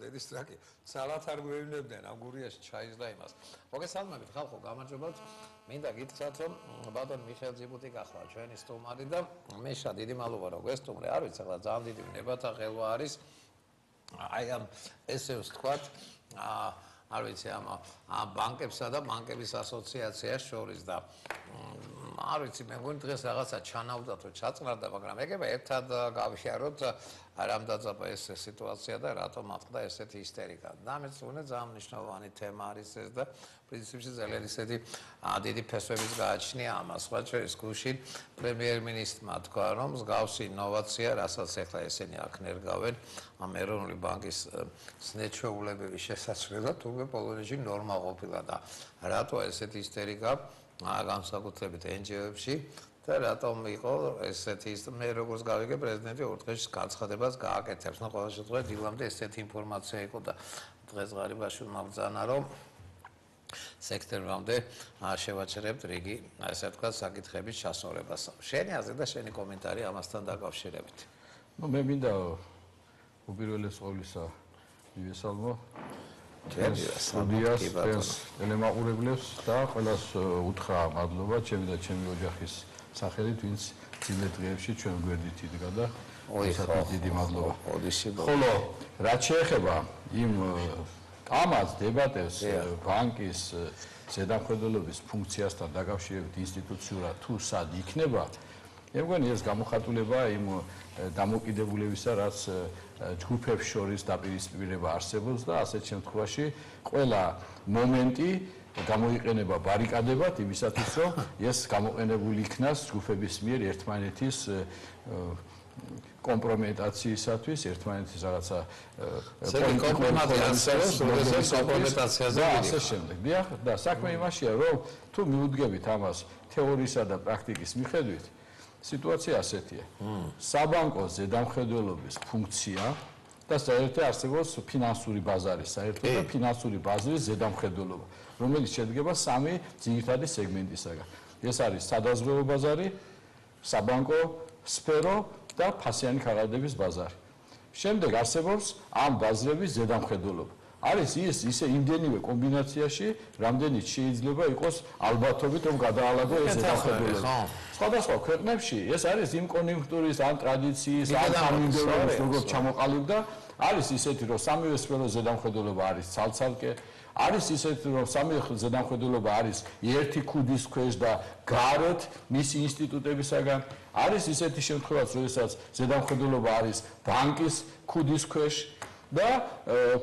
Ედის ტრაკი ძალათ არ გვეუბნებდნენ ამ გურიაში ჩაის და იმას. მოგესალმებით ხალხო, გამარჯობათ. მინდა გითხრათ, რომ ბატონ მიხეილ ძიბუტი გახლავთ ჩვენი სტუმარი და მეშა დიდი მადლობა რომ გვესტუმრე. არ ვიცი, ახლა ძალიან დიდი ნებათა ხელვა არის. აი ამ ესე ვთქვათ, არ ვიცი ამ ბანკებსა და ბანკების ასოციაციას შორის და არ ვიცი, მე მგონი დღეს რაღაცა ჩანავდათ რომ ჩაწყნარდა, მაგრამ ეგება ერთად გავიხიაროთ რამ დაძაბა ეს სიტუაცია და რატომ აწყდა ესეთი ისტერიკა. და მეც ვუნა ძალიან მნიშვნელოვანი თემა არის ეს და პრინციპში ძალიან ისეთი დიდი ფესვების გააჩნია ამას. სხვა შორის გუშინ პრემიერ-მინისტრმა თქვა, რომ მსგავსი ინოვაცია, რასაც ახლა ესენი აქნერგავენ ამ ეროვნული ბანკის სნეჩვეულებების შესაძლებლად, თუმცა პოლონეთში ნორმა ყოფილა და რატო ესეთი ისტერიკა განსაკუთრებით NGO-ებში და რატომ იყო ესეთი მე როგორც გავიგე პრეზიდენტი ორ დღეს განცხადებას გააკეთებს. ნუ ყოველ შემთხვევაში დილამდე ესეთი ინფორმაცია იყო და დღეს ღარიბაშვილმა ბრძანა რომ სექტემბრამდე შევაჩერებთ რიგი ასე ვთქვათ საკითხების ჩასწორებას. შენი აზრი და შენი კომენტარი ამასთან დაკავშირებით. ნუ მე მინდა უპირველეს ყოვლისა მივესალმო სტუდიას ტელემაყურებლებს და ყველას უთხრა მადლობა ჩემი და ჩემი ოჯახის სახელით, ვინც ძიმე დღეებში ჩვენ გვერდით იდგა და ისეთი დიდი მადლობა. ხოლო რაც შეეხება იმ ამას დებატებს ბანკის ზედამხედველობის ფუნქციასთან დაკავშირებით ინსტიტუციურად თუ სად იქნება, მე მგონი ეს გამოხატულება იმ დამოკიდებულებისა, რაც ჯგუფებს შორის დაპირისპირება არსებობს და ასეთ შემთხვევაში ყველა მომენტი გამოიყენება ბარიკადებად იმისათვის, რომ ეს გამოყენებული იქნას ჯგუფების მიერ ერთმანეთის კომპრომეტაციისათვის, ერთმანეთის რაღაცა კომპრომეტაციაზე და ასე შემდეგ. და საქმე იმაშია, რომ თუ მიუდგებით ამას თეორიისა და პრაქტიკის მიხედვით, სიტუაცია ასეთია. საბანკო ზედამხედველობის ფუნქცია და საერთოდ არსებობს ფინანსური ბაზარი, საერთოდ და ფინანსური ბაზრის ზედამხედველობა, რომელიც შედგება სამი ძირითადი სეგმენტისაგან. ეს არის სადაზღვევო ბაზარი, საბანკო სფერო და ფასიანი ქაღალდების ბაზარი. შემდეგ არსებობს ამ ბაზრების ზედამხედველობა. არის ის ისე იმდენივე კომბინაციაში, რამდენიც შეიძლება იყოს ალბათობით, რომ გადაალაგო ეს ზედამხედველობა. სხვადასხვა ქვეყნებში ეს არის იმ კონიუნქტურის, ან ტრადიციის, ან თანმიმდევრობის როგორც ჩამოყალიბდა, არის ისეთი, რომ სამივე სფეროს ზედამხედველობა არის ცალ-ცალკე, არის ისეთი, რომ სამივე ზედამხედველობა არის ერთი ქუდის ქვეშ და გარეთ მისი ინსტიტუტებისაგან, არის ისეთი შემთხვევაც, როდესაც ზედამხედველობა არის ბანკის ქუდის ქვეშ და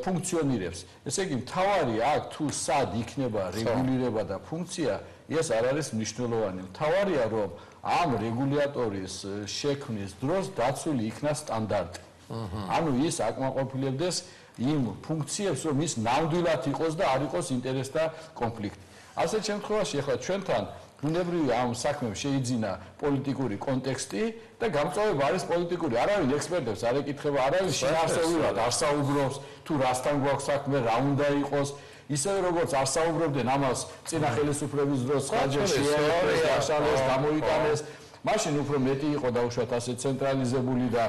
ფუნქციონირებს. ესე იგი, მთავარი აქ თუ სად იქნება რეგულირება და ფუნქცია, ეს არ არის მნიშვნელოვანი. მთავარია, რომ ამ რეგულატორის შექმნის დროს დაცული იქნას სტანდარტი. ანუ ის აკმაყოფილებდეს იმ ფუნქციებს, რომ ის ნამდვილად იყოს და არ იყოს ინტერესთა კონფლიქტი. ასეთ შემთხვევაში ახლა ჩვენთან ბუნებრივია ამ საქმემ შეიძინა პოლიტიკური კონტექსტი და გამწვავება არის პოლიტიკური. არავინ ექსპერტებს არ ეკითხება, არავინ შინაარსობრივად არ საუბრობს თუ რასთან გვაქვს საქმე, რა უნდა იყოს. ისევე როგორც არ საუბრობდნენ ამას წინა ხელისუფლების დროს, შეაშალეს, გამოიტანეს. მაშინ უფრო მეტი იყო დაუშვათ ასე ცენტრალიზებული და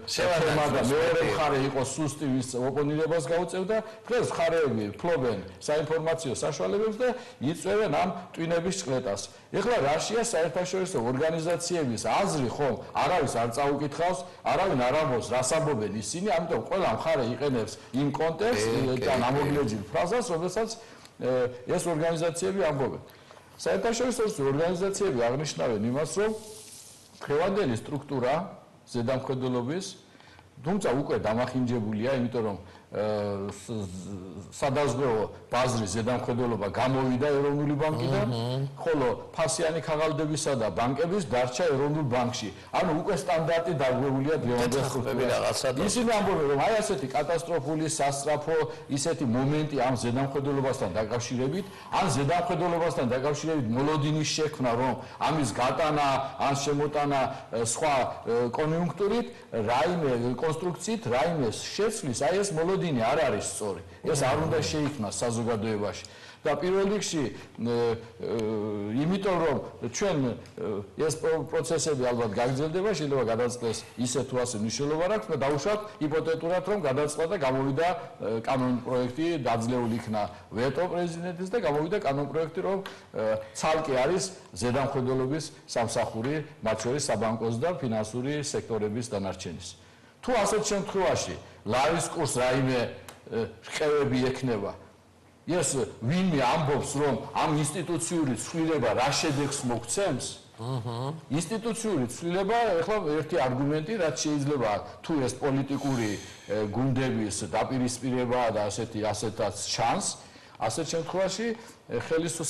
შეფერმა და მეორე მხარე იყო სუსტი, ვის ოპონირებას გაუწევდა. დღეს მხარეები ფლობენ საინფორმაციო საშუალებებს და იწვევენ ამ ტვინების წყლეტას. ეხლა რაშია საერთაშორისო ორგანიზაციების აზრი ხომ არავის არ წაუკითხავს, არავინ არ ამბობს, რას ამბობენ ისინი, ამიტომ ყველა მხარე იყენებს იმ კონტექსტს და ამოგლეჯილ ფრაზას, რომელსაც ეს ორგანიზაციები ამბობენ. საერთაშორისო ორგანიზაციები აღნიშნავენ იმას, რომ დღევანდელი სტრუქტურა ზედამხედველობის, თუმცა უკვე დამახინჯებულია, იმიტომ რომ სადაზღვევო ბაზრის ზედამხედველობა გამოვიდა ეროვნული ბანკიდან, ხოლო ფასიანი ქაღალდებისა და ბანკების დარჩა ეროვნულ ბანკში. ანუ უკვე სტანდარტი დაგვეულია დღევანდელ სტრუქტურაში. ისინი ამბობენ, რომ აი ასეთი კატასტროფული, სასწრაფო ისეთი მომენტი ამ ზედამხედველობასთან დაკავშირებით, ან ზედამხედველობასთან დაკავშირებით მოლოდინის შექმნა, რომ ამის გატანა, ან შემოტანა სხვა კონიუნქტურით, რაიმე კონსტრუქციით, რაიმე შეცვლის, აი ეს მოლოდინი არ არის სწორი. ეს არ უნდა შეიქმნას საზოგადოებაში. და პირველ რიგში იმიტომ რომ ჩვენ ეს პროცესები ალბათ გაგრძელდება, შეიძლება გადაწყდეს ისე თუ ასე მნიშვნელობა აქვს და დაუშვათ ჰიპოთეტურად რომ გადაწყდა და გამოვიდა კანონპროექტი, დაძლეული იქნა ვეტო პრეზიდენტის და გამოვიდა კანონპროექტი, რომ ცალკე არის ზედამხედველობის სამსახური, მათ შორის საბანკოს და ფინანსური სექტორების დანარჩენის. თუ ასეთ შემთხვევაში ლავის კურს რაიმე რყევები ექნება, ეს ვინმე ამბობს, რომ ამ ინსტიტუციური ცვლილება რა შედეგს მოგცემს? ინსტიტუციური ცვლილება, ეხლა ერთი არგუმენტი, რაც შეიძლება თუ ეს პოლიტიკური გუნდების დაპირისპირება და ასეთაც ჩანს, ასეთ შემთხვევაში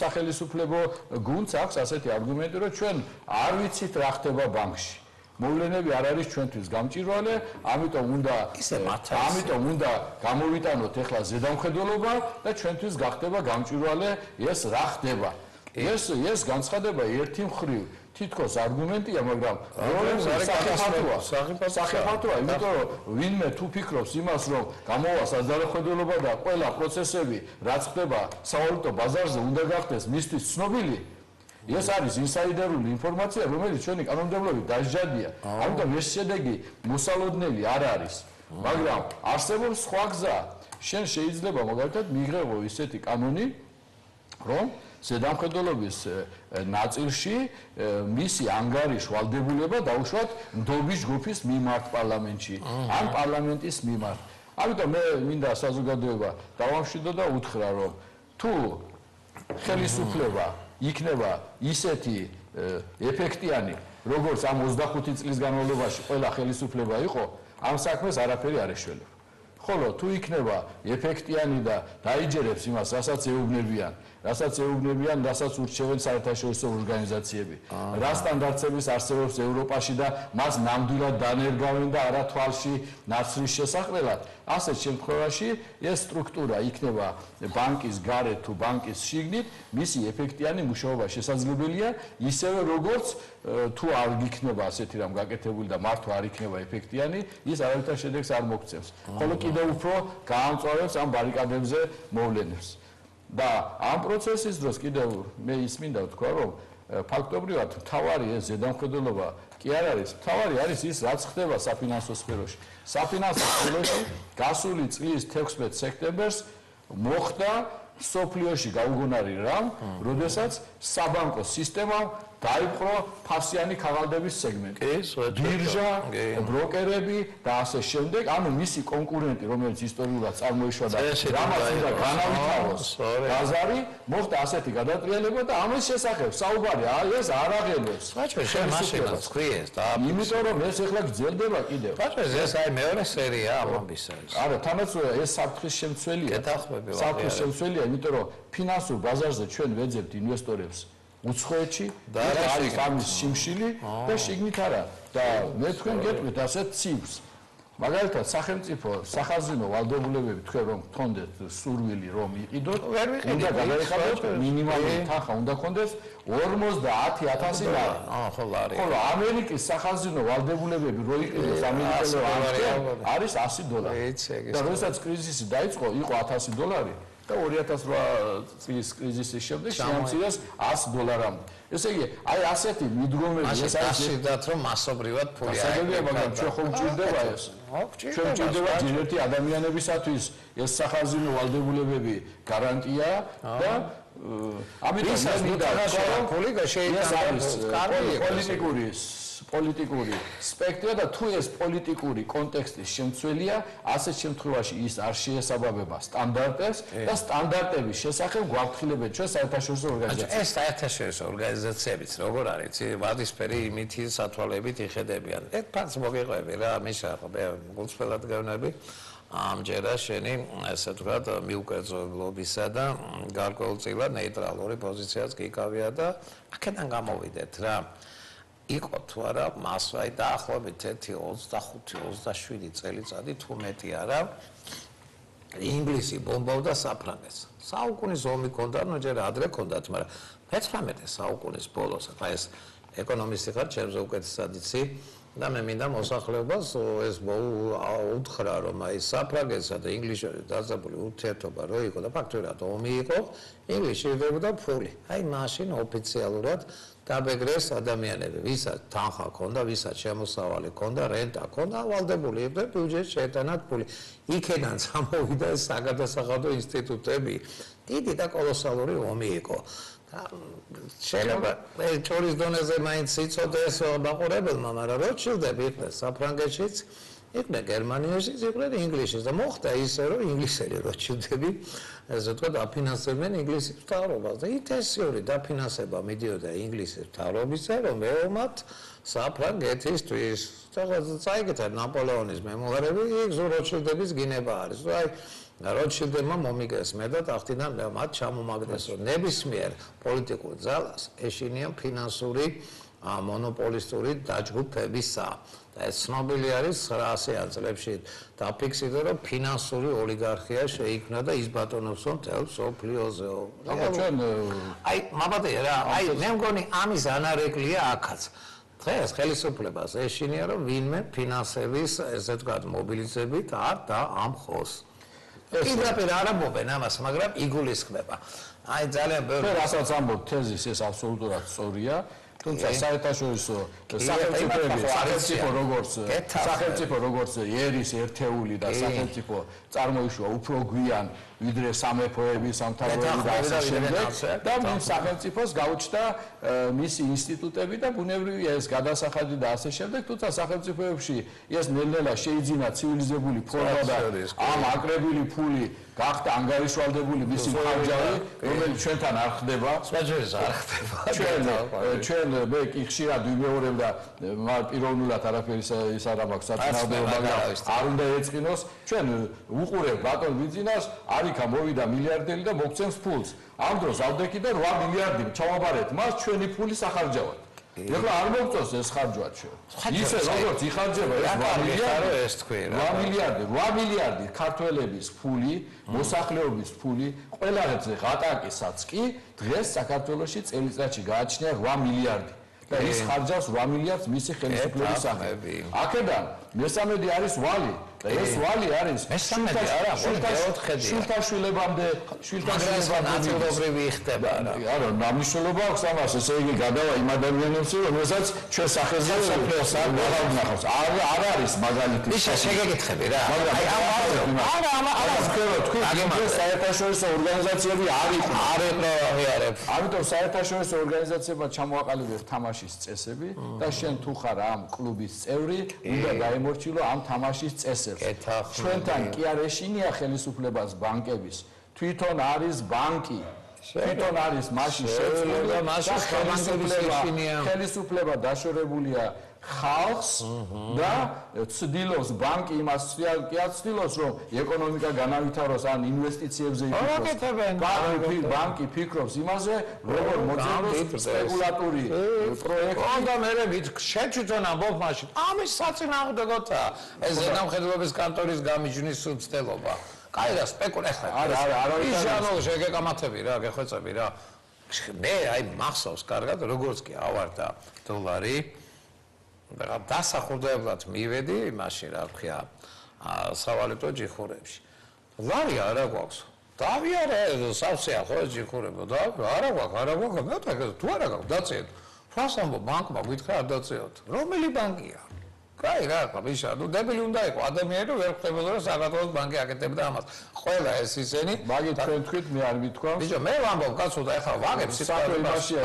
სახელმწიფო გუნდს აქვს ასეთი არგუმენტი, რომ ჩვენ არ ვიცით რა ხდება ბანკში. მოვლენები არ არის ჩვენთვის გამჭვირვალე, ამიტომ უნდა გამოვიტანოთ ეხლა ზედამხედველობა და ჩვენთვის გახდება გამჭვირვალე ეს რა ხდება. ეს განცხადება ერთი მხრივ თითქოს არგუმენტია, მაგრამ სახიფათოა, იმიტომ რომ ვინმე თუ ფიქრობს იმას, რომ გამოვა საზარახედველობა და ყველა პროცესები რაც ხდება სავალუტო ბაზარზე უნდა გახდეს მისთვის ცნობილი, ეს არის ინსაიდერული ინფორმაცია, რომელიც ჩვენი კანონმდებლობით დასჯადია. ამიტომ ეს შედეგი მოსალოდნელი არ არის, მაგრამ არსებობს სხვა გზა. შენ შეიძლება მაგალითად მიიღებო ისეთი კანონი, რომ ზედამხედველობის ნაწილში მისი ანგარიშ ვალდებულება დაუშვათ ნდობის ჯგუფის მიმართ პარლამენტში ან პარლამენტის მიმართ. ამიტომ მე მინდა საზოგადოება დავამშვიდო და უთხრა, რომ თუ ხელისუფლება იქნება ისეთი ეფექტიანი, როგორც ამ 25 წლის განმავლობაში ყველა ხელისუფლება იყო, ამ საქმეს არაფერი არ ეშველება. ხოლო თუ იქნება ეფექტიანი და დაიჯერებს იმას, რასაც ეუბნებიან, რასაც ურჩევენ საერთაშორისო ორგანიზაციები, რა სტანდარტების არსებობს ევროპაში და მას ნამდვილად დანერგავენ და არა თვალში ნაცრის შესაყრელად, ასეთ შემთხვევაში ეს სტრუქტურა იქნება ბანკის გარეთ თუ ბანკის შიგნით, მისი ეფექტიანი მუშაობა შესაძლებელია, ისევე როგორც თუ არ იქნება ასეთი რამ გაკეთებული და მართლა არ იქნება ეფექტიანი, ის არავითარ შედეგს არ მოგცემს. ხოლო კიდევ უფრო გაამწვავებს ამ ბარიკადებზე მოვლენებს. და ამ პროცესის დროს კიდევ მე ის მინდა ვთქვა, რომ ფაქტობრივად მთავარი ეს ზედამხედველობა კი არ არის, მთავარი არის ის, რაც ხდება საფინანსო სფეროში. საფინანსო სფეროში გასული წლის 16 სექტემბერს მოხდა სოფლიოში გაუგონარი რამ, როდესაც საბანკო სისტემამ დაიპყრო ფასიანი ქაღალდების სეგმენტი. ბირჟა, ბროკერები და ასე შემდეგ, ანუ მისი კონკურენტი, რომელიც ისტორიულად წარმოიშვა და რამაც უნდა განავითაროს ბაზარი, მოხდა ასეთი გადატრიალება და ამის შესახებ საუბარი ეს არ აღელვებს. შენ მაშინაც თქვიეს და იმიტომ რომ ეს ეხლა გრძელდება კიდევ. ეს აი მეორე სერია ამ ამბისა. არა, თამაც ეს საფრთხის შემცველია. საფრთხის შემცველია, იმიტომ რომ ფინანსურ ბაზარზე ჩვენ ვეძებთ ინვესტორებს უცხოეთში და არის ამის სიმშილი და შიგნით არა და მე თქვენ გეტყვით ასეთ ციფრს. მაგალითად სახელმწიფო სახაზინო ვალდებულებები თქვენ რომ გქონდეთ სურვილი რომ იყიდოთ, უნდა გადაიხადოთ მინიმალური თანხა უნდა გქონდეს 50,000 ლარი. ხოლო ამერიკის სახაზინო ვალდებულებები რო იყიდოს ამერიკელებს არის $100. და როდესაც კრიზისი დაიწყო, იყო $1,000 და 2008 წლის კრიზისის შემდეგ შეამცირეს $100-მდე. ესე იგი, აი ასეთი მიდგომები ეს არის შეიძლება რომ მასობრივად ფული აიღოს, მაგრამ ჩვენ ხომ ჭირდება ეს? ჩვენ ჭირდება ერთი ადამიანებისათვის ეს სახაზინო ვალდებულებები გარანტია და ამიტომ ფული შეიძლება პოლიტიკური სპექტრი და თუ ეს პოლიტიკური კონტექსტის შემცველია, ასეთ შემთხვევაში ის არ შეესაბამება სტანდარტებს და სტანდარტების შესახებ გვაფრთხილებენ ჩვენ საერთაშორისო ორგანიზაციები. ეს საერთაშორისო ორგანიზაციებიც როგორ არის, ვარდისფერი იმითი სათვალებით იხედებიან. ეს ფაქტს მოგიყვები რა, მიშა, გულწრფელად გავნები. ამჯერად შენი ესე ვთქვათ მიუკერძოებისა და გარკვეულწილად ნეიტრალური პოზიციაც გიკავია და აქედან გამოვიდეთ რა. იყო თუ არა მასვაი დაახლოებით 25-27 წელიწადი თუ მეტი არა ინგლისი ბომბავდა საფრანგეთს. საუკუნის ომი ქონდა, ნუ ჯერ ადრე ქონდათ, მაგრამ 19 საუკუნის ბოლოს, ახლა ეს ეკონომისტი ხარ, ჩემზე უკეთესად იცი, და მე მინდა მოსახლეობას ეს უთხრა რომ აი საფრანგეთსა და ინგლისში დაძაბული ურთიერთობა რო იყო და ფაქტობრივად ომი იყო ინგლისში იღებდა ფული აი მაშინ ოფიციალურად დაბეგრეს ადამიანები ვისაც თანხა ჰქონდა ვისაც შემოსავალი ჰქონდა რენტა ჰქონდა ავალდებული იყვნენ ბიუჯეტში შეტანად ფული იქედან წამოვიდა ეს საგადასახადო ინსტიტუტები დიდი და კოლოსალური ომი იყო შეიძლება ჭორის დონეზე მაინც იცოდეს მაყურებელმა მაგრამ როთშილდები იყვნენ საფრანგეთშიც იყვნენ გერმანიაში იყვნენ ინგლისშიც და მოხდა ისე რომ ინგლისელი როთშილდები ესე ვთქვათ დაფინანსებდნენ ინგლისის მთავრობას და ინტენსიური დაფინანსება მიდიოდა ინგლისის მთავრობისა რომ მეომართ საფრანგეთისთვის წაიკეთა ნაპოლეონის მემუარები იქ როთშილდების გინება არის აი როთშილდებმა მომიგეს მე და ტახტიდან მათ ჩამომაგდეს რომ ნებისმიერ პოლიტიკურ ძალას ეშინია ფინანსური მონოპოლისტური დაჯგუფებისა და ეს ცნობილი არის 900 წლებში დაფიქსირდა რომ ფინანსური ოლიგარქია შეიქმნა და ისბატონობს მთელ სოფლიოზეო აი მაბადე რა აი მე მგონი ამის ანარეკლია აქაც დღეს ხელისუფლებას ეშინია რომ ვინმე ფინანსების ესე ვთქვათ მობილიზებით არ დაამხოს პირდაპირ არ ამბობენ ამას, მაგრამ იგულისხმება. აი ძალიან ბევრი რასაც ამბობ თეზის ეს აბსოლუტურად სწორია, თუმცა საერთაშორისო სახელმწიფო როგორც ერის ერთეული და სახელმწიფო წარმოიშვა უფრო გვიან ვიდრე სამეფოები, სამთავროები და ასე შემდეგ და მის სახელმწიფოს გაუჩნდა მისი ინსტიტუტები და ბუნებრივია ეს გადასახადი და ასე შემდეგ, თუმცა სახელმწიფოებში ეს ნელ-ნელა შეიძინა ცივილიზებული ფორმა და ამ აკრებილი ფული გახდა ანგარიშვალდებული მისი ხარჯავი, რომელიც ჩვენთან არ ხდება. სპეციალიზ არ ხდება. ჩვენ მე კი ხშირად ვიმეორებ და პიროვნულად არაფერი ის არ მაქვს საწინააღმდეგო, მაგრამ არ უნდა ეწყინოს. ჩვენ უყურებთ ბატონ ბიძინას, არიქა მოვიდა მილიარდერი და მოგცემს ფულს. ამ დროს ავდექი და 8 მილიარდი ჩავაბარეთ მას ჩვენი ფული სახარჯავად. ეხლა არ მოგწონს ეს ხარჯვად ჩვენ. ისე როგორც იხარჯება ეს 8 მილიარდი ქართველების ფული, მოსახლეობის ფული, ყველაზე ღატაკისაც კი დღეს საქართველოში წელიწადში გააჩნია 8 მილიარდი. და ის ხარჯავს 8 მილიარდს მისი ხელისუფლების სახით. აქედან მესამედი არის ვალი და ეს ვალი არის მესამედი არა, შვილთაშვილებამდე ნაწილობრივი ხდება რა. არა, ნამუშევრობა აქვს ამას, ესე იგი გადავა იმ ადამიანებს, რომელსაც ჩვენ სახეზე საფლოს არ ვნახავს. არ არის მაგალითი. ისა შეგეკითხები რა. აი არა, თქვენ საერთაშორისო ორგანიზაციები არ იყვნენ. ამიტომ საერთაშორისო ორგანიზაციებმა ჩამოაყალიბეს თამაშის წესები და შენ თუ ხარ ამ კლუბის წევრი, უნდა გაემორჩილო ამ თამაშის წესებს. ჩვენთან კი არ ეშინია ხელისუფლებას ბანკების, თვითონ არის ბანკი. თვითონ არის მაშინ შეცვლილი მაშინ ხელისუფლება დაშორებულია ხალხს და ცდილობს ბანკი იმას ცდილობს რომ ეკონომიკა განავითაროს ან ინვესტიციებზე იფიქროს. ბანკი ფიქრობს იმაზე როგორ მოძებნოს სპეკულატური პროექტი და მე შეჩვენონ ამბობ მაშინ ამის საწინააღმდეგოა ეს ზედამხედველობის კანტორის გამიჯვნის უცდელობა. კაი რა სპეკულაცია არა ისანო შეგეკამათები რა გეხვეწები რა მე აი მახსოვს კარგად როგორც კი ავარდა დოლარი და დასახურდებლად მივედი მაშინ რა ქვია სავალუტო ჯიხურებში ლარი არა გვაქვს დავიარე სავსეა ხო ჯიხურებო და არა გვაქვს მე თუ არა გვაქვს დაწიეთ ფრასამბო ბანკმა გითხრა არ დაწიოთ რომელი ბანკია კაი რა ბიშა ნუ დებილი უნდა იყო ადამიანი რომ ვერ ხვდებოდა რომ საქართველოს ბანკი აკეთებდა ამას ყველა ეს ისენი მაგით თქვენ თქვით მე არ ვითქვა ბიჭო მე ვამბობ კაცო და ეხლა ვაგებ სიტყვებაშია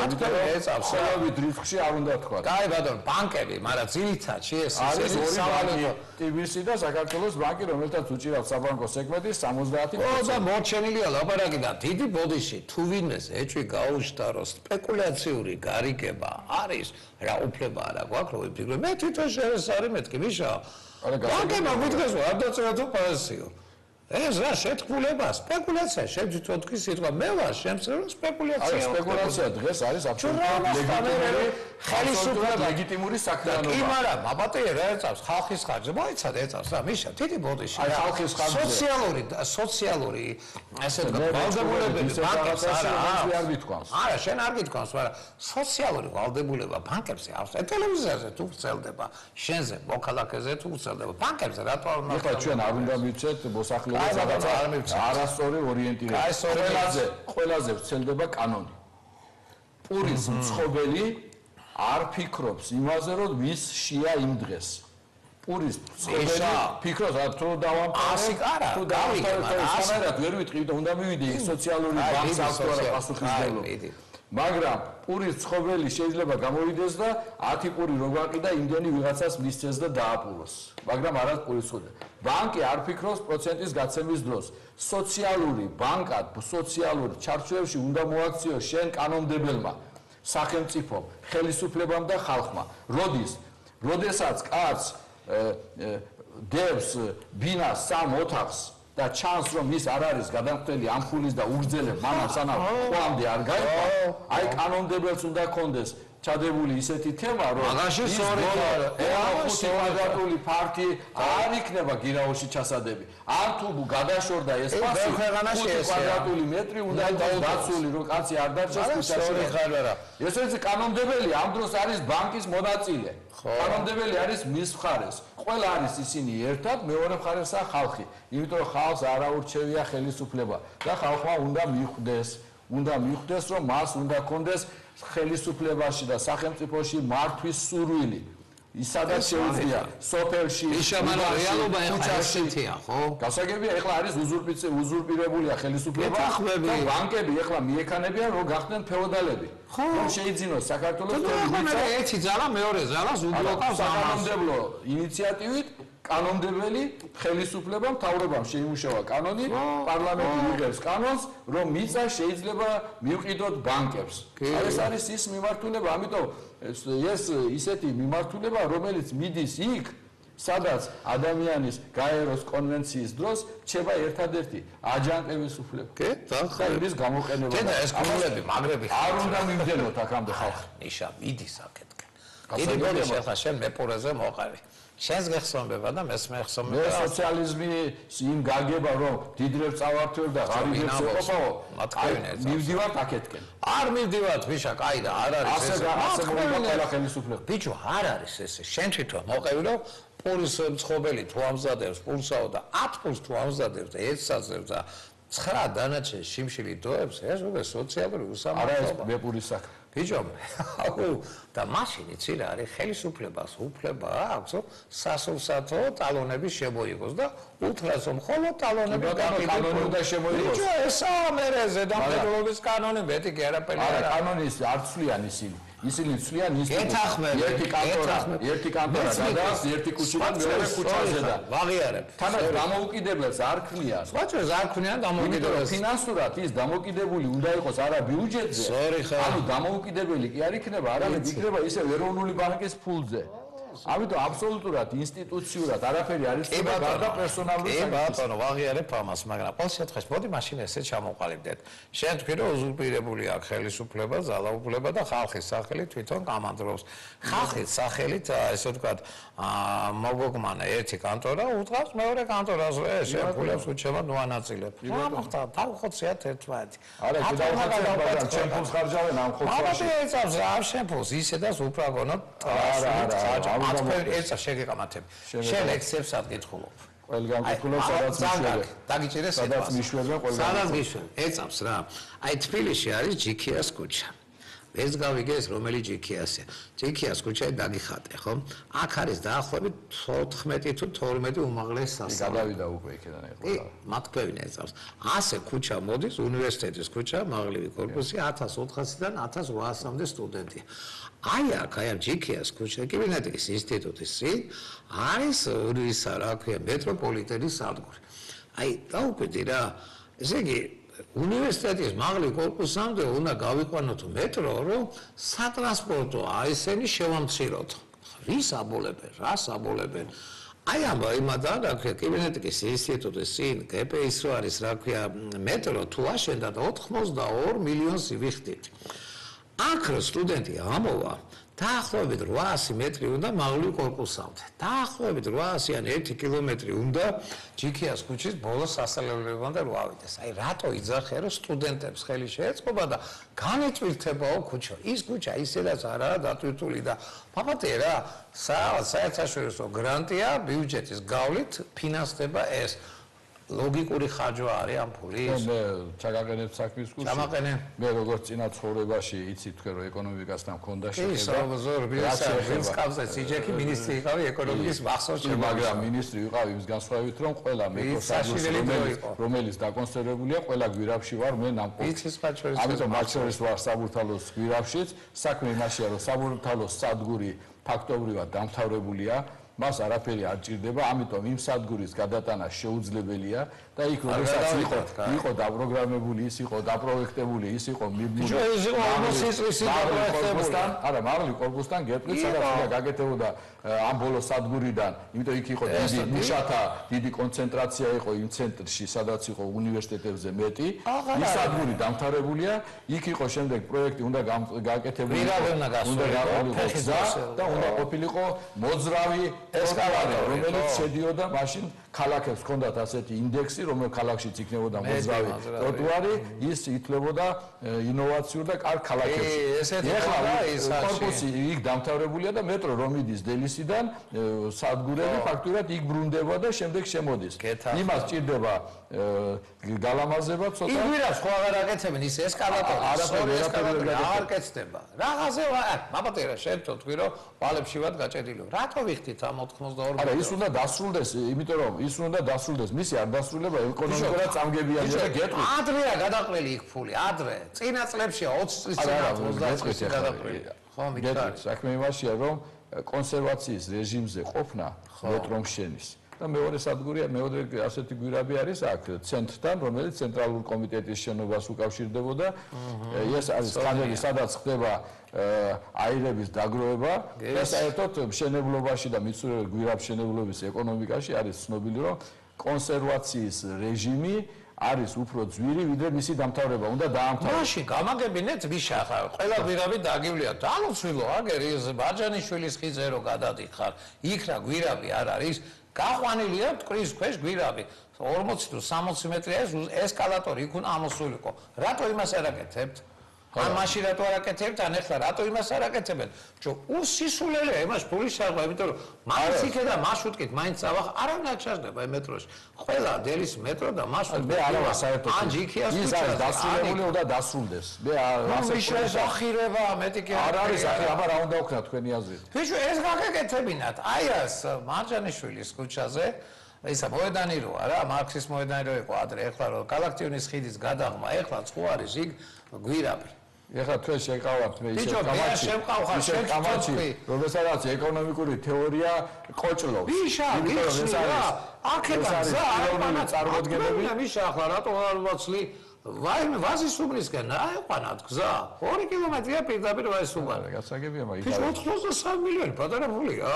ხელობით რისკში არ უნდა თქვა კაი ბატონო ბანკები მაგრამ ძირითადში ეს ისინი სავალუტო TBC და საქართველოს ბანკი რომელთაც უჭირავთ საბანკო სეგმენტის 70%. ო და მორჩენილია ლაპარაკი და დიდი ბოდიში თუ ვინმეს ეჭვი გაუჩნდა რომ სპეკულაციური გარიგება არის რა უფლება არა გვაქვს რომ ვიფიქროთ მე თვითონ შეესარი მეთქი მიშა ბანკებმა მიდგეს რომ არ დაწევათ ოპერაციო ეს რა შეთქმულება სპეკულაცია შევთვითონ თქვი სიტყვა მე ვარ შემსწრე რომ სპეკულაცია სპეკულაცია დღეს არის აბსოლუტურად ლეგიტიმური ხელისუფლება ლეგიტიმური საქმიანობა. კი, მაგრამ აბატონი რა ეწავს ხალხის ხარჯზე, მოიცადე ეწავს რა, მიშა, დიდი ბოდიში. აი ხალხის ხარჯზე. სოციალური ასე ვთქვათ, ვალდებულებები ბანკებს არ გითქვამს. არა, შენ არ გითქვამს, მაგრამ სოციალური ვალდებულება ბანკებზე აქვს. ტელევიზორზე თუ ვრცელდება, შენზე, მოქალაქეზე თუ ვრცელდება, ბანკებზე რატო არ უნდა? ეხლა ჩვენ არ უნდა მივცეთ მოსახლეობას რაღაცა არასწორი ორიენტირება. ყველაზე ვრცელდება კანონი. პურის მცხოვრებელი არ ფიქრობს იმაზე, რომ ვის შია იმ დღეს. პურის მცხოვრებელი ფიქრობს, თუ დავამყარე, თუ დავამყარე, ვერ ვიტყვი, უნდა მივიდე სოციალური ბანკის ავტორა პასუხისმგებლობა. მაგრამ პურის მცხოვრებელი შეიძლება გამოვიდეს და 10 პური რო გაყიდა, იმდენი ვიღაცას მისცეს და დააპულოს. მაგრამ არა პურის მცხოვრებელი. ბანკი არ ფიქრობს პროცენტის გაცემის დროს. სოციალური ბანკად, სოციალურ ჩარჩოებში უნდა მოაქციოს შენ კანონმდებელმა, სახელმწიფომ, ხელისუფლებამ და ხალხმა. როდესაც კაცს დევს ბინას 3 ოთახს და ჩანს რომ ის არ არის გადამხდელი ამხულის და უგრძელებ მანამ სანამ ყვამდე არ გაიყვა, აი კანონმდებელს უნდა კონდეს ჩადებული ისეთი თემა, რომ მაგაში სწორი კვადრატული ფარკი არ იქნება გირაოში ჩასადები. ან თუ გადაშორდა ეს ფასი, 5 კვადრატული მეტრი უნდა იყოს დაცული, რომ კაცი არ დარჩეს ქუჩაში. ეს არის კანონმდებელი, ამ დროს არის ბანკის მონაწილე. კანონმდებელი არის მის მხარეს. ყველა არის ისინი ერთად, მეორე მხარესაა ხალხი. იმიტომ რომ ხალხს არ აურჩევია ხელისუფლება და ხალხმა უნდა მიხვდეს, რომ მას უნდა კონდეს ხელისუფლებაში და სახელმწიფოში მართვის სურვილი. ისადაც შეუძლია სოფელში, რეალობა ესეთია, ხო? გასაგებია, ეხლა არის უზურპირებულია ხელისუფლება და ბანკები ეხლა მიექანებიან, რომ გახდნენ ფეოდალები. რომ შეიძინოს საქართველოს ერთი ძალა მეორე ძალას უბლოკავს საკანონმდებლო ინიციატივით კანონმდებელი ხელისუფლება მთავრობამ შეიმუშავა კანონი, პარლამენტი იღებს კანონს, რომ მიწა შეიძლება მივყიდოთ ბანკებს. ეს არის ის მიმართულება, ამიტომ ეს ისეთი მიმართულება, რომელიც მიდის იქ, სადაც ადამიანის გაეროს კონვენციის დროს რჩება ერთადერთი აჯანყების უფლება. კი, ის გამოყენება. და ეს კუნლები, მაგრები არ უნდა მივდენოთ აქამდე ხალხი. ნიშა, მიდის აქეთკენ. დიდი ბოდიში ახლა შენ მეპურეზე მოყავი. შენს გეხსოვნება და მეს მეხსოვნება. მე სოციალიზმი იმ გაგება, რომ დიდრებს წავართვებ და ღარიბებს ეყოფაო, მივდივართ აქეთკენ. არ მივდივართ, ვიშა, კაი და არ არის ეს. ასე მოიყვანა ხელისუფლება. ბიჭო, არ არის ესე. შენ თვითონ მოყევი, რომ პურის მცხოვრებელი თუ ამზადებს პულსაო და 10 პულს თუ ამზადებს და 1 საძებს და 9 დანარჩენ შიმშილი დოებს, ეს უკვე სოციალური უსამართლობა. არა, ეს მეპურის საქმე. ბიჭო, და მაშინ იცი რა არის, ხელისუფლებას უფლება აქვს, სასულსათო ტალონების შემოიღოს და უთხრას რომ ხოლო ტალონები კანონი უნდა შემოიღოს. ბიჭო, ესაა მერე ზედამხედველობის კანონი, მეტი კი არაფერი არა. არა, კანონის არ ცვლიან ისინი. ისინი ცვლიან ეთახმები, ერთი კანტორა გადააქვს ერთი ქუჩიდან მეორე ქუჩაზე და ვაღიარებ. თანაც დამოუკიდებელს არ ქმნიან. სხვაჭრეს არ ქმნიან დამოუკიდებელს. ფინანსურად ის დამოუკიდებული უნდა იყოს არა ბიუჯეტზე. ანუ დამოუკიდებელი კი არ იქნება, არამედ იქნება ისე ეროვნული ბანკის ფულზე. ამიტომ აბსოლუტურად ინსტიტუციურად არაფერი არ იცოდა გარდა პერსონალური საკითხის. ბატონო, ვაღიარებ ამას, მაგრამ ყოველ შემთხვევაში მოდი მაშინ ესე ჩამოყალიბდეთ. შენ თქვი რომ უზურპირებული აქვს ხელისუფლება, ძალაუფლება და ხალხის სახელით თვითონ კამანდრობს. ხალხის სახელით, ესე ვთქვათ, მოგოგმანა ერთი კანტორა, უთხრავს მეორე კანტორას, შენ ფულებს უჩება ნუანაწილებ. რა მოხდა? დავხოციათ ერთმანეთი. არა, კიდევ ჩემ ფულს ხარჯავენ ამ ხოცვაში. არა, ეცავს რა შენ ფულს, ისედაც უბრალოდ არა. ეცა შეგეკამათებ. შენ ლექციებს ადგითხულობ. ყველგან გითხულობ, სადაც მიშვებენ. დაგიჭირე სადაც მიშვებენ ყველგან. სადაც მიშვებენ. ეცავს რა. აი თბილისში არის ჯიქიას ქუჩა. ეს გავიგეს რომელი ჯიქიასია. ჯიქიას ქუჩა დაგიხატე, ხო? აქ არის დაახლოებით 14 თუ 12 უმაღლესი სასწავლებელი. გადავიდა უკვე იქიდან ეხლა. მათქვევინა ეცავს. ასე ქუჩა მოდის უნივერსიტეტის ქუჩა, მაღლივი корпуსი 1400-დან 1800-მდე სტუდენტია. აი აქ, აი ამ ჯიქიას ქუჩა, კიბერნეტიკის ინსტიტუტის წინ არის ისა რა ქვია, მეტროპოლიტენის სადგური. აი, დაუკვირდი რა. ესე იგი უნივერსიტეტის მაღლივ корпуსამდე უნდა გავიყვანოთ მეტრო, რომ სატრანსპორტო აესენი შევამციროთ. ვის აბოლებენ, რას აბოლებენ? აი ამ იმადან, რა ქვია, კიბერნეტიკის ინსტიტუტის წინ გპ-ის რო არის, რა ქვია, მეტრო თუ აშენდა და 82 მილიონს ვიხდით. აქ რო სტუდენტი ამოვა დაახლოებით 800 მეტრი უნდა მაღლივ კორპუსამდე. დაახლოებით 800 ან 1 კილომეტრი უნდა ჯიქიას ქუჩის ბოლოს სასწავლებლებამდე რო ავიდეს. აი რატო იძახე რომ სტუდენტებს ხელი შეეწყობა და განეწვირთებაო ქუჩა. ის ქუჩა ისედაც არაა დატვირთული და პაპატე რა, საერთაშორისო გრანტია ბიუჯეტის გავლით ფინანსდება ეს. ლოგიკური ხარჯვა არის ამ ფულის. მე ჩაგაყენებ საქმის კურსი. ჩამაყენე. მე როგორც წინა ცხოვრებაში იცი თქვენ რომ ეკონომიკასთან მქონდა შეხედვა. ის კავზეც იჯექი მინისტრი იყავი ეკონომიკის მახსოვს შემოგვა. მაგრამ მინისტრი ვიყავი იმის განსხვავებით რომ ყველა მეტროს რომელიც დაკონსერვებულია, ყველა გვირაბში ვარ მე ნამყოფი. ამიტომ მათ შორის ვარ საბურთალოს გვირაბშიც. საქმე იმაშია რომ საბურთალოს სადგური ფაქტობრივად დამთავრებულია. მას არაფერი არ ჭირდება, ამიტომ იმ სადგურის გადატანა შეუძლებელია და იქ როდესაც იყო დაპროგრამებული, ის იყო დაპროექტებული, ის იყო მიბმული. არა, მაღალი კორპუსთან გეტყვით, სადაც უნდა გაკეთებოდა ამ ბოლო სადგურიდან, იმიტომ იქ იყო დიდი კონცენტრაცია იყო იმ ცენტრში, სადაც იყო უნივერსიტეტებზე მეტი. ის სადგური დამთავრებულია, იქ იყო შემდეგ პროექტი უნდა გაკეთებულიყო, უნდა გაყოლიყო გზა და უნდა ყოფილიყო მოძრავი ესკალატორი, რომელიც შედიოდა მაშინ ქალაქებს ჰქონდათ ასეთი ინდექსი, რომელ ქალაქშიც იქნებოდა მოძრავი ტროტუარი, ის ითვლებოდა ინოვაციურ და კარგ ქალაქებში. ეხლა კორპუსი იქ დამთავრებულია და მეტრო რომ მიდის დელისიდან, სადგურები ფაქტურად იქ ბრუნდება და შემდეგ შემოდის. იმას ჭირდება გალამაზება ცოტა. იგივეა სხვა აღარ აკეთებენ ის ესკალატორი. აღარ კეთდება. რაღაცა მაბატერა შევთო თქვი რომ ვალებში ვარ გაჭედილი. რატო ვიხდით ამ 92? არა, ის უნდა დასრულდეს, იმიტომ რომ ის უნდა დასრულდეს, მისი არ დასრულება ეკონომიკურად წამგებიანია და გეტყვით. ადრეა გადაყრილი იქ ფული, ადრე. წინა წლებშია 20 წლის წინათ 30 წლის გადაყრილი. ხო, მითხარი. საქმე იმაშია, რომ კონსერვაციის რეჟიმზე ყოფნა მეტრომშენის და მეორე სადგურია, მეორე ასეთი გვირაბი არის აქ ცენტრთან, რომელიც ცენტრალურ კომიტეტის შენობას უკავშირდებოდა. ეს არის სკანერი, სადაც ხდება აირების დაგროვება და საერთოდ მშენებლობაში და მიცურებელ გვირაბ მშენებლობის ეკონომიკაში არის ცნობილი, რომ კონსერვაციის რეჟიმი არის უფრო ძვირი, ვიდრე მისი დამთავრება უნდა დაამთავროს. მაშინ გამაგებინეთ ვიშა ხარ, ყველა გვირაბი დაგივლია. დალოცვილო აგერ ის ბაჯანიშვილის ხიზე რო გადადიხარ, იქ რა გვირაბი არ არის, გაყვანილია მტკვრის ქვეშ გვირაბი. 40 თუ 60 მეტრია ესკალატორი იქ უნდა ამოსულიყო. რატო იმას არ აკეთებთ? ან მაშინ რატო არ აკეთებთ, ან ეხლა რატო იმას არ აკეთებენ? უსისულელია იმას ფულის შარღვა, იმიტომ რომ მაინც იქედა მარშრუტკით, მაინც წავახ, არავინ არ ჩარდება მეტროში. ყველა დელის მეტრო და მარშრუტი. მე არა საერთოდ. ან ჯიქიას ის არის დასრულებული, უნდა დასრულდეს. მე ასე შეხირება, მეტი კი არ არის, აბა რა უნდა ვქნა თქვენი აზრით? ბიჭო, ეს გაგეკეთებინათ. აი ეს მარჯანიშვილის ქუჩაზე ისა მოედანი რო არა, მარქსის მოედანი რო იყო ადრე, ეხლა რო გალაქტიონის ხიდის გადაღმა, ეხლა ხო არის იქ გვირაბი. ეხლა თქვენ შეკავართ მე ისე კამაჩი, რომელსაც ეკონომიკური თეორია ყოჭლობს. ვიშა, გიხსნა, აქედან გზა არ წარმოდგენები. ვიშა, ახლა რატო არ ვაცლი? ვაიმე ვაზისუბნისკენ აიყვანათ გზა 2 კილომეტრია პირდაპირ ვაისუბანი. გასაგებია მაგით. 83 მილიონი პატარა ფულია.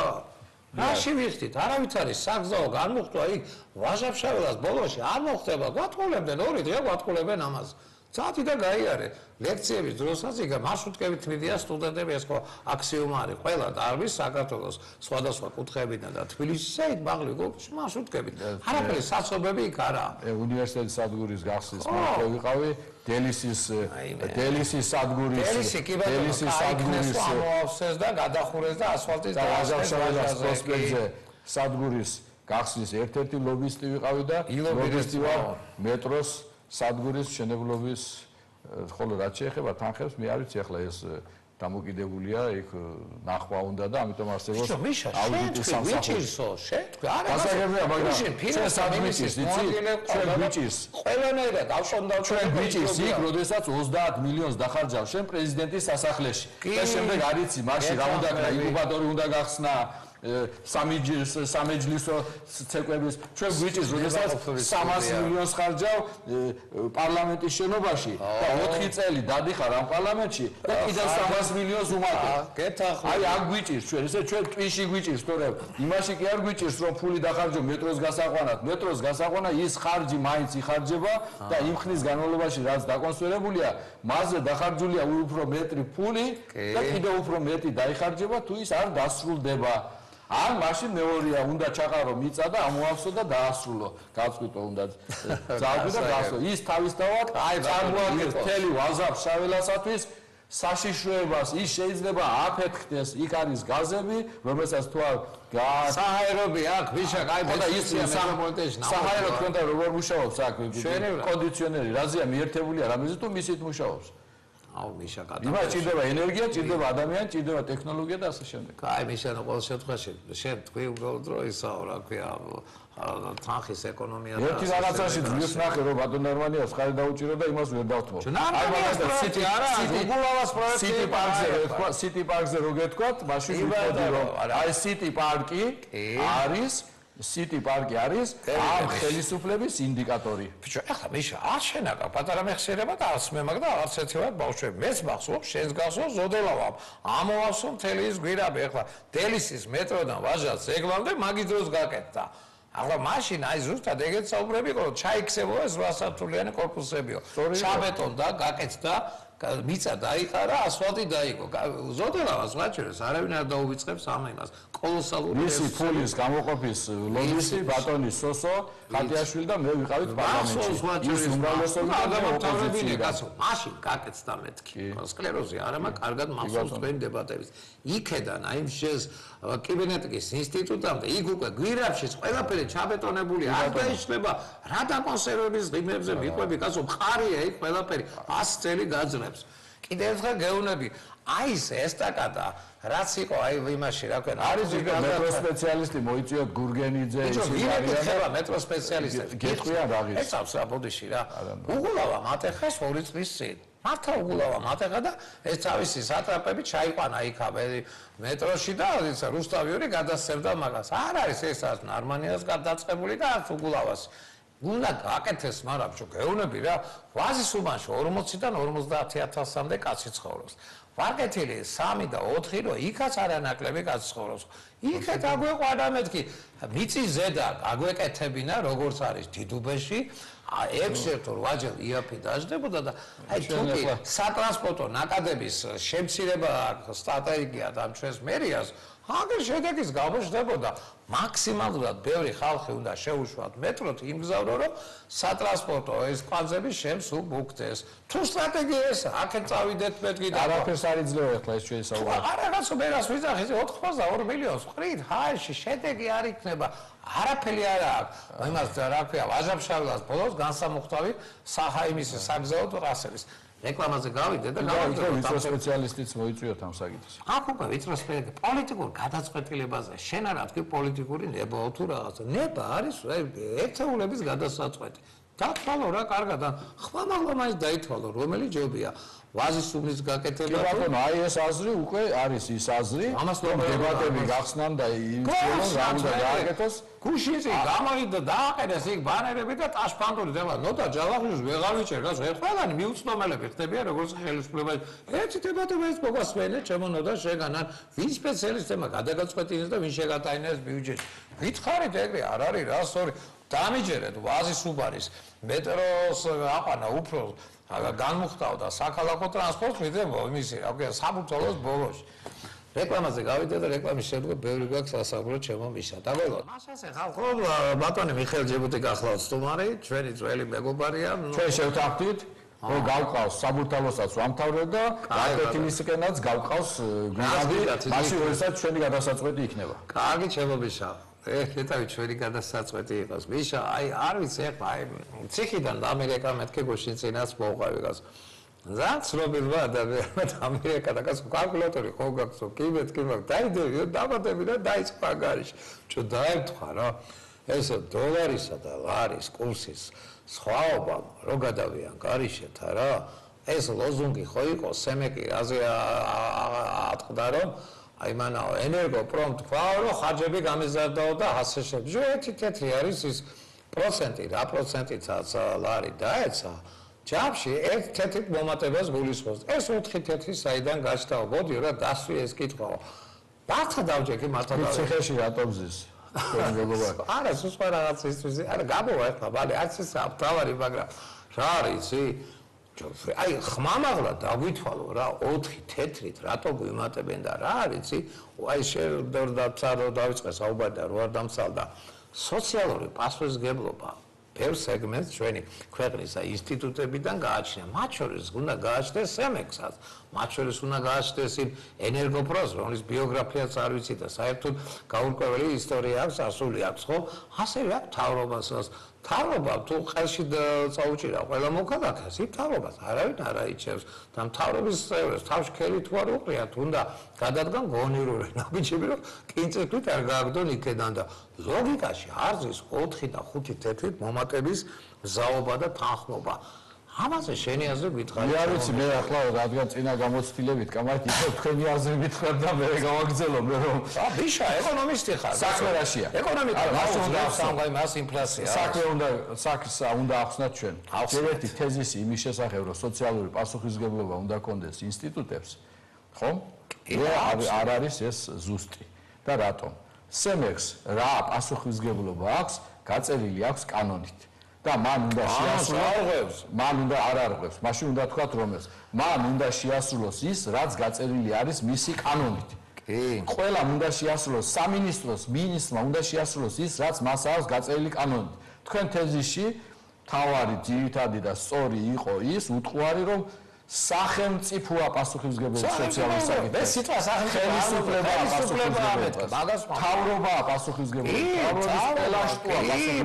რაში ვიხდით? არავით არის საგზაო განმუხტვა იქ ვაჟაფშაველას ბოლოში არ მოხდება. გვატყულებდნენ 2 დღე გვატყულებენ ამას. წათი და გაიარე ლექციების დროსაც იქ მარშრუტკებით მიდიან სტუდენტები, ეს ხო აქსიომა არის. ყველა დარბის საქართველოს სხვადასხვა კუთხეებიდან და თბილისისა იქ მაღლივ კორპუსში მარშრუტკებით. არაფერი საცობები იქ არაა. უნივერსიტეტის სადგურის გახსნის მართლა ვიყავი, დელისის სადგურის ამოავსეს და გადახურეს და ასფალტის ვაჟაფშაველას პროსპექტზე სადგურის გახსნის ერთ-ერთი ლობისტი ვიყავი და ლობისტი ვარ მეტროს სადგურის მშენებლობის, ხოლო რაც შეეხება თანხებს, მე არ ვიცი ახლა ეს დამოკიდებულია, იქ ნახვა უნდა და ამიტომ არსებობს აუდიტის სამსახური. გასაგებია, მაგრამ ჩვენ სადმიჭირს, იცი? ჩვენ გვიჭირს. ყველანაირად ავშონდავ ჩვენ გვიჭირს იქ, როდესაც 30 მილიონს დახარჯავ შენ პრეზიდენტის სასახლეში. და შემდეგ არ იცი, მაშინ რა უნდა ქნა, ინკუბატორი უნდა გახსნა, სამეჯლისო ცეკვების ჩვენ გვიჭირს როდესაც 300 მილიონს ხარჯავ პარლამენტის შენობაში და 4 წელი დადიხარ ამ პარლამენტში და კიდევ 300 მილიონს უმატებ. გეთახმები. აი აქ გვიჭირს ჩვენ ესე ჩვენ ტვინში გვიჭირს თორემ იმაში კი არ გვიჭირს რომ ფული დახარჯო მეტროს გასაყვანად. მეტროს გასაყვანა ის ხარჯი მაინც იხარჯება და იმ ხნის განმავლობაში რაც დაკონსერვებულია მასზე დახარჯულია უფრო მეტრი ფული და კიდევ უფრო მეტი დაიხარჯება თუ ის არ დასრულდება. ან მაშინ მეორეა უნდა ჩაყარო მიწა და ამოავსო და დაასრულო. გავწყვიტო უნდა ძალები და დაასრულო. ის თავისთავად წარმოადგენს მთელი ვაზაფ შაველასათვის საშიშროებას ის შეიძლება აფეთქდეს იქ არის გაზები რომელსაც თუ არ საჰაერობი აქ ვიშა კაი და ის საჰაერო თქვენთან როგორ მუშაობს აქ კონდიციონერი რაზეა მიერთებულია რამეზე თუ მისით მუშაობს აუ მიშა კატა იმას ჭირდება ენერგია ჭირდება ადამიანი ჭირდება ტექნოლოგია და ასე შემდეგ კაი მიშა ნუ ყოველ შემთხვევაში შენ თქვი უბრალოდ რომ ისა რა ქვია თანხის ეკონომია და ერთი რაღაცაში ძვირს ნახე რომ ბატონ ნარმანიას ხარი დაუჭირო და იმას ვერ დავთმო. აი მაგას სიტი არა უგულავას პროექტი სიტი პარკზე ვეთქვა სიტი პარკზე რო გეთქვათ მაშინ ვიტყოდი რომ აი სიტი პარკი არის სიტი პარკი არის ამ ხელისუფლების ინდიკატორი. ბიჭო ახლა მიშა არ შენაკა პატარა მეხსიერება და არც მე მაგ და არც ერთი ვარ ბავშვები მეც მახსოვს შენს გახსოვს ზოდელავამ ამოვავსო მთელი ის გვირაბი ახლა დელისის მეტროდან ვაჟაც ეგლამდე მაგის დროს გაკეთდა. ახლა მაშინ აი ზუსტად ეგეთ საუბრები იყო ჩაიქცევო ეს 8 სართულიანი კორპუსებიო ჩაბეტონდა გაკეთდა მიწა დაიყარა ასფალტი დაიგო ზოდელავას ვაჭრეს არავინ არ დაუვიწყებს ამ იმას კოლოსალური მისი ფულის გამოყოფის ლობისი ბატონი სოსო ხატიაშვილი და მე ვიყავით პარლამენტში ის უმრავლესობა და ოპოზიცია კაცო მაშინ გაკეთდა მეთქი სკლეროზი არა მაგ კარგად მახსოვს თქვენი დებატების იქედან აი შეს კიბერნეტიკის ინსტიტუტამდე იქ უკვე გვირაბშიც ყველაფერი ჩაბეტონებული არ დაიშლება რა დაკონსერვების ღიმებზე მიყვები კაცო მყარია იქ ყველაფერი 100 წელი გაძლებს კიდევ ერთხელ გეუნები აი ეს ესტაკადა რაც იყო აი იმაში რა ქვია არის მეტრო სპეციალისტი მოიწვიოთ გურგენიძე ისინი არიან მეტრო სპეციალისტები გეტყვიან რა ღირს ეცავს რა ბოდიში რა უგულავა მატეხას 2 წლის წინ მართა უგულავა მატეხა და ეს თავისი სატრაპები ჩაიყვანა იქაბე მეტროში და ის რუსტავიური გადასცემდა მაგას არ არის ეს არის ნარმანიას გადაწყებული და არც უგულავას უნდა გაკეთეს მაგრამ შო გეუნები რა ვაზის უბანში 40-დან 50000-მდე კაცი ცხოვრობს ვარკეთილი 3 და 4 რო იქაც არანაკლები კაცი ცხოვრობს იქეთ აგვეყვანა მეთქი მიწის ზედა აგვეკეთებინა როგორც არის დიდუბეში 6-8 იაფი დაждდებოდა და აი თუკი სატრანსპორტო ნაკადების შემცირება სტრატეგია და ჩვენს მერიას აგერ შედეგის გამოჩნდებოდა მაქსიმალურად ბევრი ხალხი უნდა შეუშვათ მეტროთ იმგზავრო რომ სატრანსპორტო ეს კვანძები შემს უკეთეს თუ სტრატეგია ეს აქეთ წავიდეთ მეთქი და არაფერს არ იძლევა ახლა ეს ჩვენი საუბარი არა კაცო მე რას ვიძახი 82 მილიონს ვყრით ჰაერში შედეგი არ იქნება არაფერი არა აქვს იმას რა ქვია ვაჟამშავლას ბოლოს განსამუხტავი საჰაიმის საგზაო ტრასების რეკლამაზე გავიდე და გავიდე ვიწრო სპეციალისტიც მოიწვიოთ ამ საკითხს. აქ უკვე ვიწრო სპეციალისტი პოლიტიკურ გადაწყვეტილებაზე შენ არა თქვი პოლიტიკური ნება თუ რაღაცა. ნება არის ერთეულების გადასაწყვეტი. დათვალო რა კარგად და ხმამაღლა მაინც დაითვალო რომელი ჯობია. ვაზის სუბნის გაკეთება. კი ბატონო, აი ეს აზრი უკვე არის ის აზრი, რომ დებატები გახსნან და იმჩნევლონ რა უნდა გააკეთოს. გუშინში გამოვიდა დააყენეს იქ ბანერები და ტაშფანდური დელა ნოტა ჯავახიშვილს ვეღარ ვიჭერ გას ყველანი მიუწვდომელები ხდებიან როგორც ხელისუფლება ერთი დებატება ეს მოგასმენე ჩემო ნოტა შეგანან ვინ სპეციალისტებმა გადაგაწყვეტინეს და ვინ შეგატაინეს ბიუჯეტში ვითხარით ეგრე არ არის რა სწორი დამიჯერეთ ვაზის უბარის მეტროს აყვანა უფრო განმუხტავდა საქალაქო ტრანსპორტს ვიდრე იმისი რა ქვია საბურთალოს ბოლოში რეკლამაზე გავიდე და რეკლამის შემდგომ ბევრი გვაქვს ასაუბრო ჩემო მიშა დაგველო მასაზე ხალხო ბატონი მიხეილ ჯებუტი გახლავთ სტუმარი ჩვენი ძველი მეგობარია ჩვენ შევთანხმდით რომ გავყავს საბურთალოსაც ვამთავრებ და გაკეთილისკენაც გავყავს გვირაბი მაშინ როდესაც ჩვენი გადასაწყვეტი იქნება კარგი ჩემო მიშა ეხეთავი ჩვენი გადასაწყვეტი იყოს მიშა აი არ ვიცი ეხლა აი ციხიდან ამერიკა მეთქე გუშინ წინაც მოუყავი გას ძალიან ცნობილმა ადამიანმა ამერიკა და კაცო კალკულატორი ხო გაქვსო კი მეთქი მაგ დაიდევიო დაბადები და დაიწყო აგარიში ჩო დაემთხვა რა ეს დოლარისა და ლარის კურსის სხვაობა რო გადავიან კარიშეთ არა ეს ლოზუნგი ხო იყო სემეკი აზე ატყდა რომ აი მანაო ენერგოპრომ თქვა რომ ხარჯები გამიზარდაო და ასე შემდეგ. ერთი თეთრი არის ის პროცენტი, რა პროცენტიცაც ლარი დაეცა. ჯამში ერთ თეთრით მომატებას გულისხმობს. ეს 4 თეთრი საიდან გაჩნდა? მოდი რა დასვი ეს კითხვაო. ბართა დავჯექი მართლა და ციხეში რატომ ზის? არა, სხვა რაღაც ისწვის. არა, გამოვა ახლა, ბალე, არც ის თავარი, მაგრამ რა არის ისი? აი, ხმამაღლა დავითვალო რა, 4 თეთრით რატო გვიმატებენ და რა არის ისი? აი, შედავცარო დავიწყე საუბარი და რო არ დამცალდა. სოციალური პასუხისმგებლობა ბევრ სეგმენტს ჩვენი ქვეყნის ინსტიტუტებიდან გააჩნია. მათ შორის უნდა გააჩნდეს სემექსაც, მათ შორის უნდა გააჩნდეს ენერგოპროს, რომლის ბიოგრაფიაც არ ვიცი და საერთოდ გაურკვეველი ისტორია აქვს, ასული აქვს, ხო? ასევე აქვს თავრობასაც. თავრობა თუ ყელში წაუჭირა ყველა მოქალაქეს, იქ თავრობას არავინ არ აიჩევს და მთავრობის წევრებს თავში ხელი თუ არ უყრიათ, უნდა გადადგან გონიურული ნაბიჯები, რომ კინწექვით არ გააგდონ იქედან და ლოგიკაში არზის 4 და 5 თეთრით მომატების მზაობა და თანხმობა. ამაზე შენი აზრი გითხარი. მე არ ვიცი, მე ახლა რადგან წინა გამოცდილებით კამარით იყო თქვენი აზრი გითხრათ და მე გავაგზელო მე რომ ბიშა ეკონომისტი ხარ. საქმე რაშია? ეკონომიკა უნდა სამგაი მას ინფლაცია. საქმე უნდა ახსნათ ჩვენ. ერთი თეზისი იმის შესახებ, რომ სოციალური პასუხისმგებლობა უნდა კონდეს ინსტიტუტებს, ხომ? არ არის ეს ზუსტი. და რატომ? სემექს რა პასუხისმგებლობა აქვს? გაწერილი აქვს კანონით. და მან უნდა შეასრულოს, მან უნდა არ არღვევს, მაშინ უნდა თქვათ რომელს, მან უნდა შეასრულოს ის, რაც გაწერილი არის მისი კანონით. კი. ყველამ უნდა შეასრულოს სამინისტროს მინისტრმა უნდა შეასრულოს ის, რაც მას აქვს გაწერილი კანონით. თქვენ თეზისში თავარი ძირითადი და სწორი იყო ის უთყვარი, რომ სახელმწიფოა პასუხისმგებელი სოციალურ საკითხებში. ეს სიტყვა სახელმწიფოა პასუხისმგებელი. თავრობაა პასუხისმგებელი. თავრობის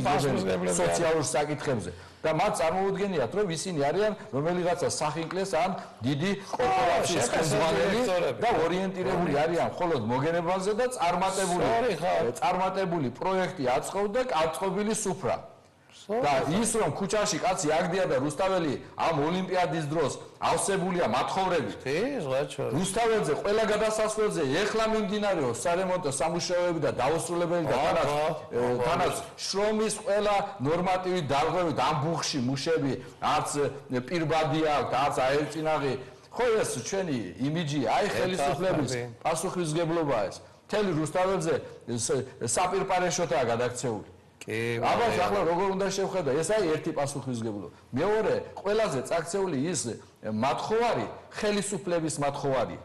პასუხისმგებელი სოციალურ საკითხებზე. და მათ წარმოუდგენიათ, რომ ისინი არიან რომელიღაცა სახინკლეს ან დიდი კორპორაციის ხელმძღვანელი და ორიენტირებული არიან მხოლოდ მოგენებაზე და წარმატებული პროექტი აწყობდა კარტყობილი სუფრა. და ის რომ ქუჩაში კაცი აგდია და რუსთაველი ამ ოლიმპიადის დროს ავსებულია მათხოვრებით. რუსთაველზე ყველა გადასასვლელზე ეხლა მიმდინარეობს სარემონტო სამუშაოები და დაუსრულებელი და თანაც შრომის ყველა ნორმატივი დარღვევით ამ ბუხში მუშები არც პირბადი აქვს, არც აერწინაღი. ხო ეს ჩვენი იმიჯია, აი ხელისუფლების პასუხისმგებლობა ეს. მთელი რუსთაველზე საპირპარეშოთაა გადაქცეული. აბას ახლა როგორ უნდა შევხედა, ეს აი ერთი პასუხისმგებლობა. მეორე, ყველაზე წაქცეული ის მათხოვარი ხელისუფლების მათხოვარია.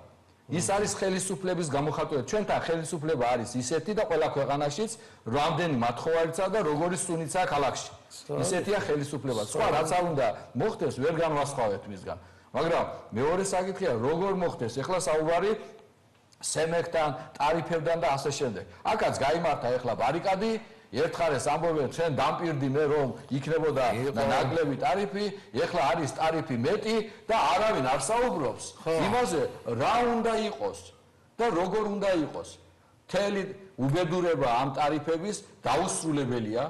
ის არის ხელისუფლების გამოხატულება. ჩვენთან ხელისუფლება არის ისეთი და ყველა ქვეყანაშიც რამდენი მათხოვარიცაა და როგორი სუნიცაა ქალაქში. ისეთია ხელისუფლება. სხვა რაც არ უნდა მოხდეს, ვერ განვასხვავებთ მისგან. მაგრამ მეორე საკითხია, როგორ მოხდეს ახლა საუბარი სემექთან, ტარიფებთან და ასე შემდეგ. აქაც გაიმართა ახლა ბარიკადი ერთხარეს ამბობენ ჩვენ დამპირდი მე რომ იქნებოდა ნაკლები ტარიფი, ეხლა არის ტარიფი მეტი და არავინ არ საუბრობს იმაზე რა უნდა იყოს და როგორ უნდა იყოს. მთელი უბედურება ამ ტარიფების დაუსრულებელია,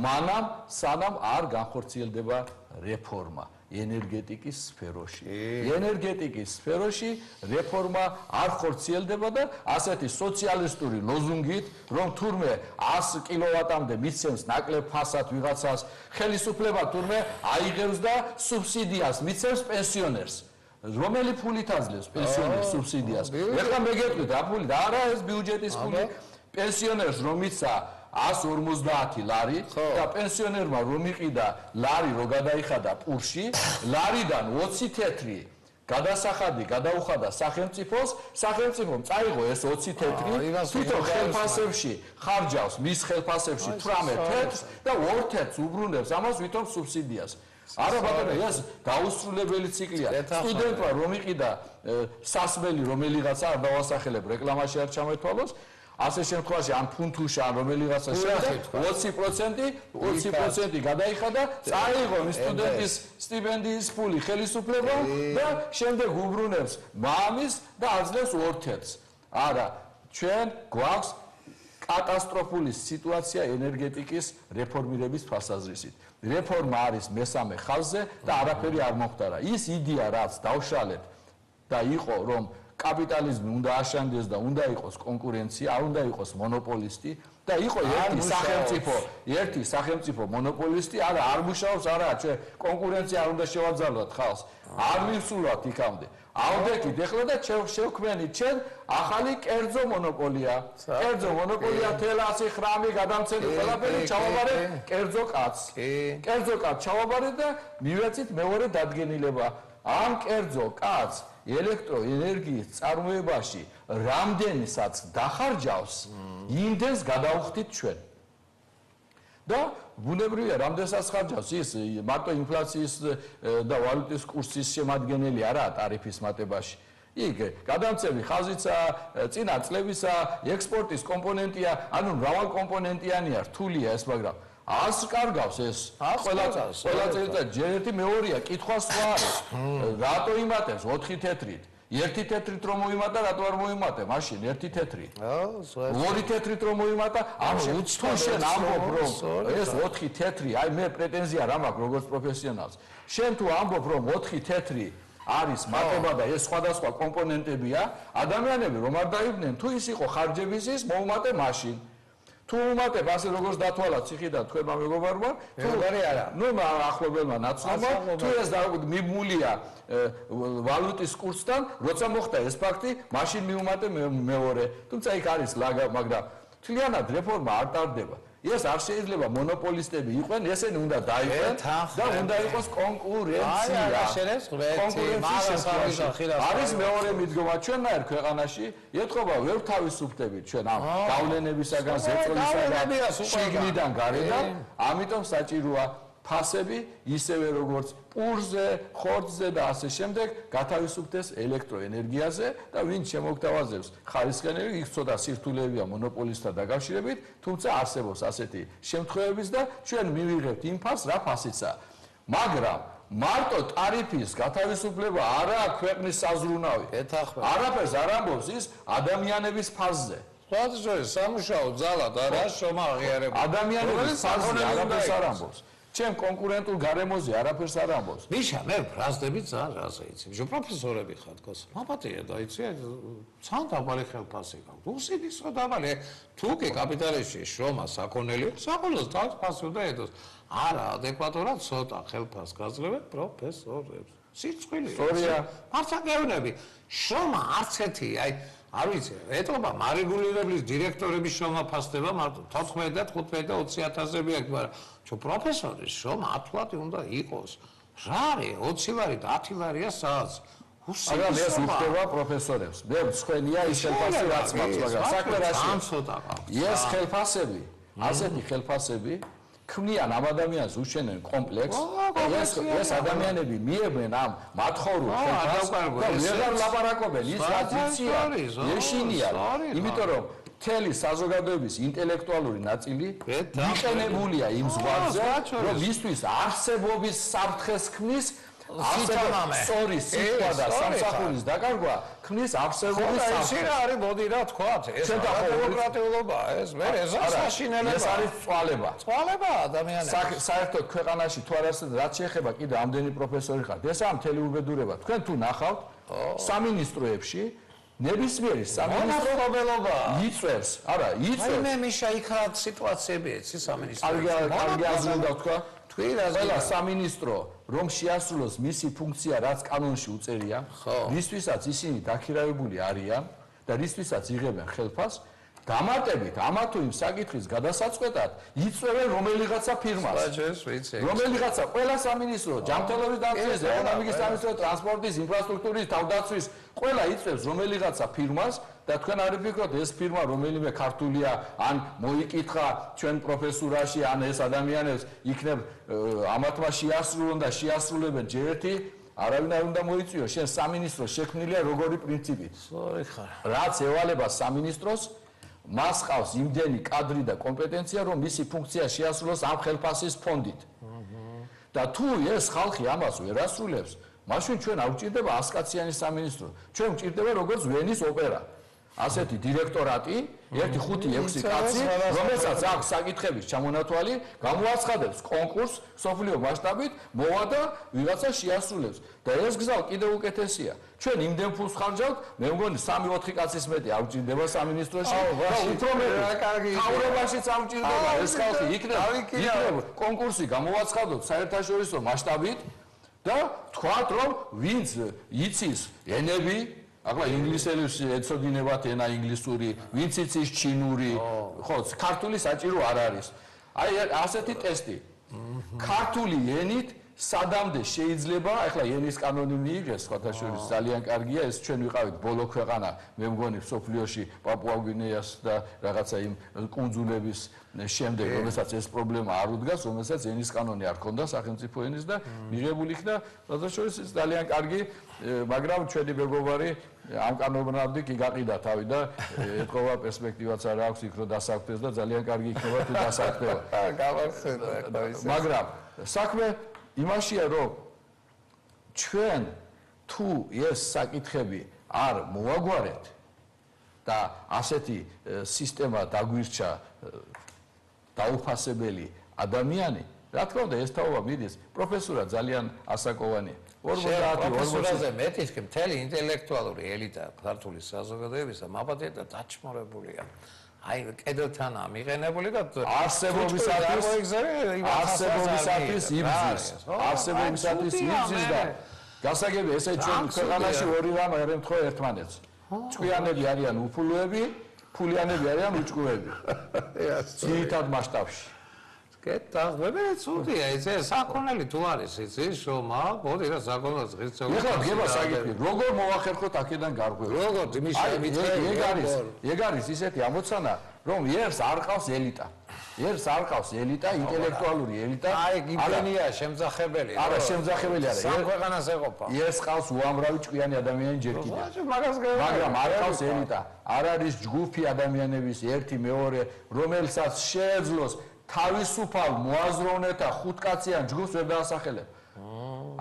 მანამ სანამ არ განხორციელდება რეფორმა ენერგეტიკის სფეროში. ენერგეტიკის სფეროში რეფორმა არ ხორციელდება და ასეთი სოციალისტური ლოზუნგით, რომ თურმე 100 კილოვატამდე მიცემს ნაკლებ ფასად ვიღაცას, ხელისუფლება თურმე აიღებს და სუბსიდიას მიცემს პენსიონერს. რომელი ფულით აძლევს პენსიონერს სუბსიდიას? ეხლა მე გეტყვით რა ფული და არა ეს ბიუჯეტის ფული. პენსიონერს რომ მიცა 150 ლარი და პენსიონერმა რომ იყიდა ლარი რო გადაიხადა პურში, ლარიდან 20 თეთრი გადასახადი გადაუხადა სახელმწიფოს, სახელმწიფომ წაიღო ეს 20 თეთრი, თვითონ ხელფასებში ხარჯავს მის ხელფასებში 18 თეთრს და 2 თეთრს უბრუნებს ამას ვითომ სუბსიდიას. არა ბატონო, ეს დაუსრულებელი ციკლია. სტუდენტმა რომ იყიდა სასმელი რომელიღაცა არ დავასახელებ, რეკლამაში არ ჩამეთვალოს, ასე შემთხვევაში ამ ფუნთუშა რომელიღაცა შეეხება 20% გადაიხადა, წაიღო სტუდენტის სტიპენდიის ფული ხელისუფლებამ და შემდეგ უბრუნებს მამის და აძლევს 2 თეთრს. არა, ჩვენ გვაქვს კატასტროფული სიტუაცია ენერგეტიკის რეფორმირების თვალსაზრისით. რეფორმა არის მესამე ხაზზე და არაფერი არ მომხდარა. ის იდეა რაც დავშალეთ და იყო რომ კაპიტალიზმი უნდა აშენდეს და უნდა იყოს კონკურენცია, არ უნდა იყოს მონოპოლისტი და იყო ერთი სახელმწიფო მონოპოლისტი, არა არ მუშაობს, არა ჩვენ კონკურენცია არ უნდა შევაძალოთ ხალხს, არ მივსულოთ იქამდე. ავდექით ეხლა და შევქმნით ჩვენ ახალი კერძო მონოპოლია. კერძო მონოპოლია 109 გადამცემი ყველაფერი ჩავაბარეთ კერძო კაცს. კერძო კაცს ჩავაბარეთ და მივეცით მეორე დადგენილება. ამ კერძო კაცს ელექტროენერგიის წარმოებაში რამდენსაც დახარჯავს, იმდენს გადავხდით ჩვენ. და ბუნებრივია, რამდენსაც ხარჯავს ის მარტო ინფლაციის და ვალუტის კურსის შემადგენელი არაა ტარიფის მატებაში. იქ გადამცემი ხაზიცა, წინა წლებისა, ექსპორტის კომპონენტია, ანუ მრავალკომპონენტიანია, რთულია ეს, მაგრამ ას კარგავს ეს ყველა წელიწადში ერთი მეორეა კითხვა სხვა არის. რატო იმატებს 4 თეთრით? ერთი თეთრით რომ მოიმატა, რატო არ მოიმატე? მაშინ ერთი თეთრი. ორი თეთრით რომ მოიმატა, ამჟამად თუ შენ ამბობ რომ ეს 4 თეთრი, აი მე პრეტენზია რა მაქვს როგორც პროფესიონალს. შენ თუ ამბობ რომ 4 თეთრი არის მატება და ეს სხვადასხვა კომპონენტებია, ადამიანები რომ არ დაიბნენ, თუ ის იყო ხარჯების ის მოუმატე მაშინ. თუ უმატებ ასე როგორც დათვალა ციხიდან თქვენმა მეგობარმა, თუ არა, ნუ ახლობელმა ნაცნობმა, თუ ეს მიბმულია ვალუტის კურსთან, როცა მოხდა ეს ფაქტი, მაშინ მიუმატე მეორე. თუმცა იქ არის ლაგა, მაგრამ თლიანად რეფორმა არ ტარდება. ეს არ შეიძლება მონოპოლისტები იყვნენ, ესენი უნდა დაიყვნენ და უნდა იყოს კონკურენცია. არის მეორე მიდგომა ჩვენნაირ ქვეყანაში, ეთყობა ვერ თავისუფლდებით ჩვენ ამ გავლენებისაგან, ზეწოლისაგან, შიგნიდან გარედან, ამიტომ საჭიროა ფასები ისევე როგორც პურზე, ხორცზე და ასე შემდეგ გათავისუფლდეს ელექტროენერგიაზე და ვინც შემოგთავაზებს ხარისხენები, იქ ცოტა სირთულეებია მონოპოლისტთან დაკავშირებით, თუმცა არსებობს ასეთი შემთხვევებიც და ჩვენ მივიღებთ იმ ფასს, რა ფასიცა. მაგრამ მარტო ტარიფის გათავისუფლება არაა ქვეყნის საზრუნავი. არაფერს არ ამბობს ის ადამიანების ფასზე. სხვადასხვა სამუშაო ძალა და რა შრომა აღიარება. ადამიანების ფასზე არაფერს არ ამბობს. ჩემ კონკურენტულ გარემოზე არაფერს არ ამბობს. მიშა, მე ბრაზდები ძალიან რაზე იცი. შე პროფესორები ხართ გოს. მაპატია და იცი, ძალიან დაბალი ხელფასი გაქვს. უსიდის რა დაბალი. თუ კი კაპიტალისტში შრომა საქონელი, საყოველთაოდ თავის ფასი უნდა ედოს. არა, ადეკვატურად ცოტა ხელფასს გაძლევენ პროფესორებს. სიცხვილეა. სწორია. მართლაგევნები. შრომა არც ერთი, აი არ ვიცი, ეთყობა მარეგულირებლის დირექტორების შრომა ფასდება მარტო 14 და 15 და 20,000-ები აქვს, მაგრამ ჩვენ პროფესორის შრომა 10 ლარი უნდა იყოს. რა არის 20 ლარი და 10 ლარია საათს. მაგრამ ეს უხდება პროფესორებს. მე მწვენია ის ხელფასი რაც მაქვს, მაგრამ საქმე რაშია? ეს ხელფასები, ასეთი ხელფასები ქმნიან ამ ადამიანს უშენენ კომპლექსს. ეს ადამიანები მიებენ ამ მათხოვრულ ხელფასს და ვეღარ ლაპარაკობენ ის რაც იციან. ეშინია, იმიტომ რომ მთელი საზოგადოების ინტელექტუალური ნაწილი იყენებულია იმ ზღვარზე, რომ მისთვის არსებობის საფრთხეს ქმნის სწორი სიტყვა და სამსახურის დაკარგვა ქმნის არსებობის საფრთხეს. ეს არის მოდი რა თქვათ, ეს დემოკრატიულობაა, ეს მე ეს საშინელება. ეს არის წვალება. წვალება ადამიანებს. საერთოდ ქვეყანაში თუ არ არსებობს რაც შეეხება კიდე ამდენი პროფესორი ხართ, ესაა მთელი უბედურება. თქვენ თუ ნახავთ სამინისტროებში ნებისმიერი სამინისტრო იწვევს, არა, იწვევს. მე მიშა იქა სიტუაციები ეცი სამინისტროში. კარგი აზრი უნდა თქვა. ყველა სამინისტრო რომ შეასრულოს მისი ფუნქცია, რაც კანონში უწერია, რისთვისაც ისინი დაქირავებული არიან და რისთვისაც იღებენ ხელფასს, დამატებით ამა თუ იმ საკითხის გადასაწყვეტად იწვევენ რომელიღაცა ფირმას. რომელიღაცა ყველა სამინისტრო, ჯანმრთელობის დაცვის, ეკონომიკის სამინისტრო, ტრანსპორტის, ინფრასტრუქტურის, თავდაცვის, ყველა იწვევს რომელიღაცა ფირმას და თქვენ არ ფიქრობთ ეს ფირმა რომელიმე ქართულია, ან მოიკითხა ჩვენ პროფესურაში, ან ეს ადამიანებს იქნებ ამათმა შეასრულონ და შეასრულებენ ჯერ ერთი არავინ არ უნდა მოიწვიოს. შენ სამინისტრო შექმნილია როგორი პრინციპით? სწორი ხარ. რაც ევალება სამინისტროს მას ყავს იმდენი კადრი და კომპეტენცია, რომ მისი ფუნქცია შეასრულოს ამ ხელფასის ფონდით. და თუ ეს ხალხი ამას ვერ ასრულებს, მაშინ ჩვენ არ გვჭირდება 100 კაციანი სამინისტრო. ჩვენ გვჭირდება როგორც ვენის ოპერა. ასეთი დირექტორატი, 1-5-6 კაცი, რომელსაც აქვს საკითხების ჩამონათვალი, გამოაცხადებს კონკურსს სოფლიო მასშტაბით, მოვა და ვიღაცა შეასრულებს. და ეს გზა კიდევ უკეთესია. ჩვენ იმდენ ფულს ხარჯავთ, მე მგონი 3-4 კაცის მეტი არ გვჭირდება სამინისტროში და უფრო მეტი თავრობაშიც არ გვჭირდება ეს ხალხი იქნებ კონკურსი გამოაცხადოთ საერთაშორისო მასშტაბით და თქვათ რომ ვინც იცის ენები ახლა ინგლისელებს ეცოდინებათ ენა ინგლისური, ვინც იცის ჩინური, ხო, ქართული საჭირო არ არის. აი ასეთი ტესტი. ქართული ენით სადამდე შეიძლება, ახლა ენის კანონი მიიღეს, სხვათა შორის ძალიან კარგია, ეს ჩვენ ვიყავით ბოლო ქვეყანა, მე მგონი სოფლიოში პაპუა-გვინეას და რაღაცა იმ კუნძულების შემდეგ, რომელსაც ეს პრობლემა არ უდგას, რომელსაც ენის კანონი არ ქონდა სახელმწიფო ენის და მიღებული იქნა, სხვათა შორის ეს ძალიან კარგი, მაგრამ ჩვენი მეგობარი ამ კანონამდე კი გაყიდა თავი და ეთქობა პერსპექტივაც არ აქვს იქ რომ დასაქმდეს და ძალიან კარგი იქნება თუ დასაქმდება. მაგრამ საქმე იმაშია რომ ჩვენ თუ ეს საკითხები არ მოვაგვარეთ და ასეთი სისტემა დაგვირჩა დაუფასებელი ადამიანი, რა თქმა უნდა ეს თაობა მიდის პროფესორად ძალიან ასაკოვანია. 50-ზე მეტი მთელი ინტელექტუალური ელიტა ქართული საზოგადოებისა მაბადია და დაჩმორებულია. აი კედელთანაა მიყენებული და არსებობისათვის იბრძვის და გასაგებია ესე ჩვენ ქვეყანაში ორი რამ არ ემთხვევა ერთმანეთს. ჭკვიანები არიან უფულოები, ფულიანები არიან უჭკუები. ძირითად მასშტაბში. კეთაღმები ცუდია ესე საქონელი თუ არის იცის შომა მოდი რა საქონელს ღირსეულ ეხლა გება საკითხი როგორ მოახერხოთ აქედან გარღვევა როგორ ეგ არის ისეთი ამოცანა რომ ერს არ ყავს ელიტა ერს არ ყავს ელიტა ინტელექტუალური ელიტა აი გიბენია შემძახებელი არა შემძახებელი არა სამ ქვეყანას ეყოფა ერს ყავს უამრავი ჭკვიანი ადამიანი ჯერ კიდევ მაგრამ არ ყავს ელიტა არ არის ჯგუფი ადამიანების ერთი მეორე რომელსაც შეეძლოს თავისუფალ მოაზროვნეთა ხუთკაციან ჯგუფს ვერ დაასახელებ.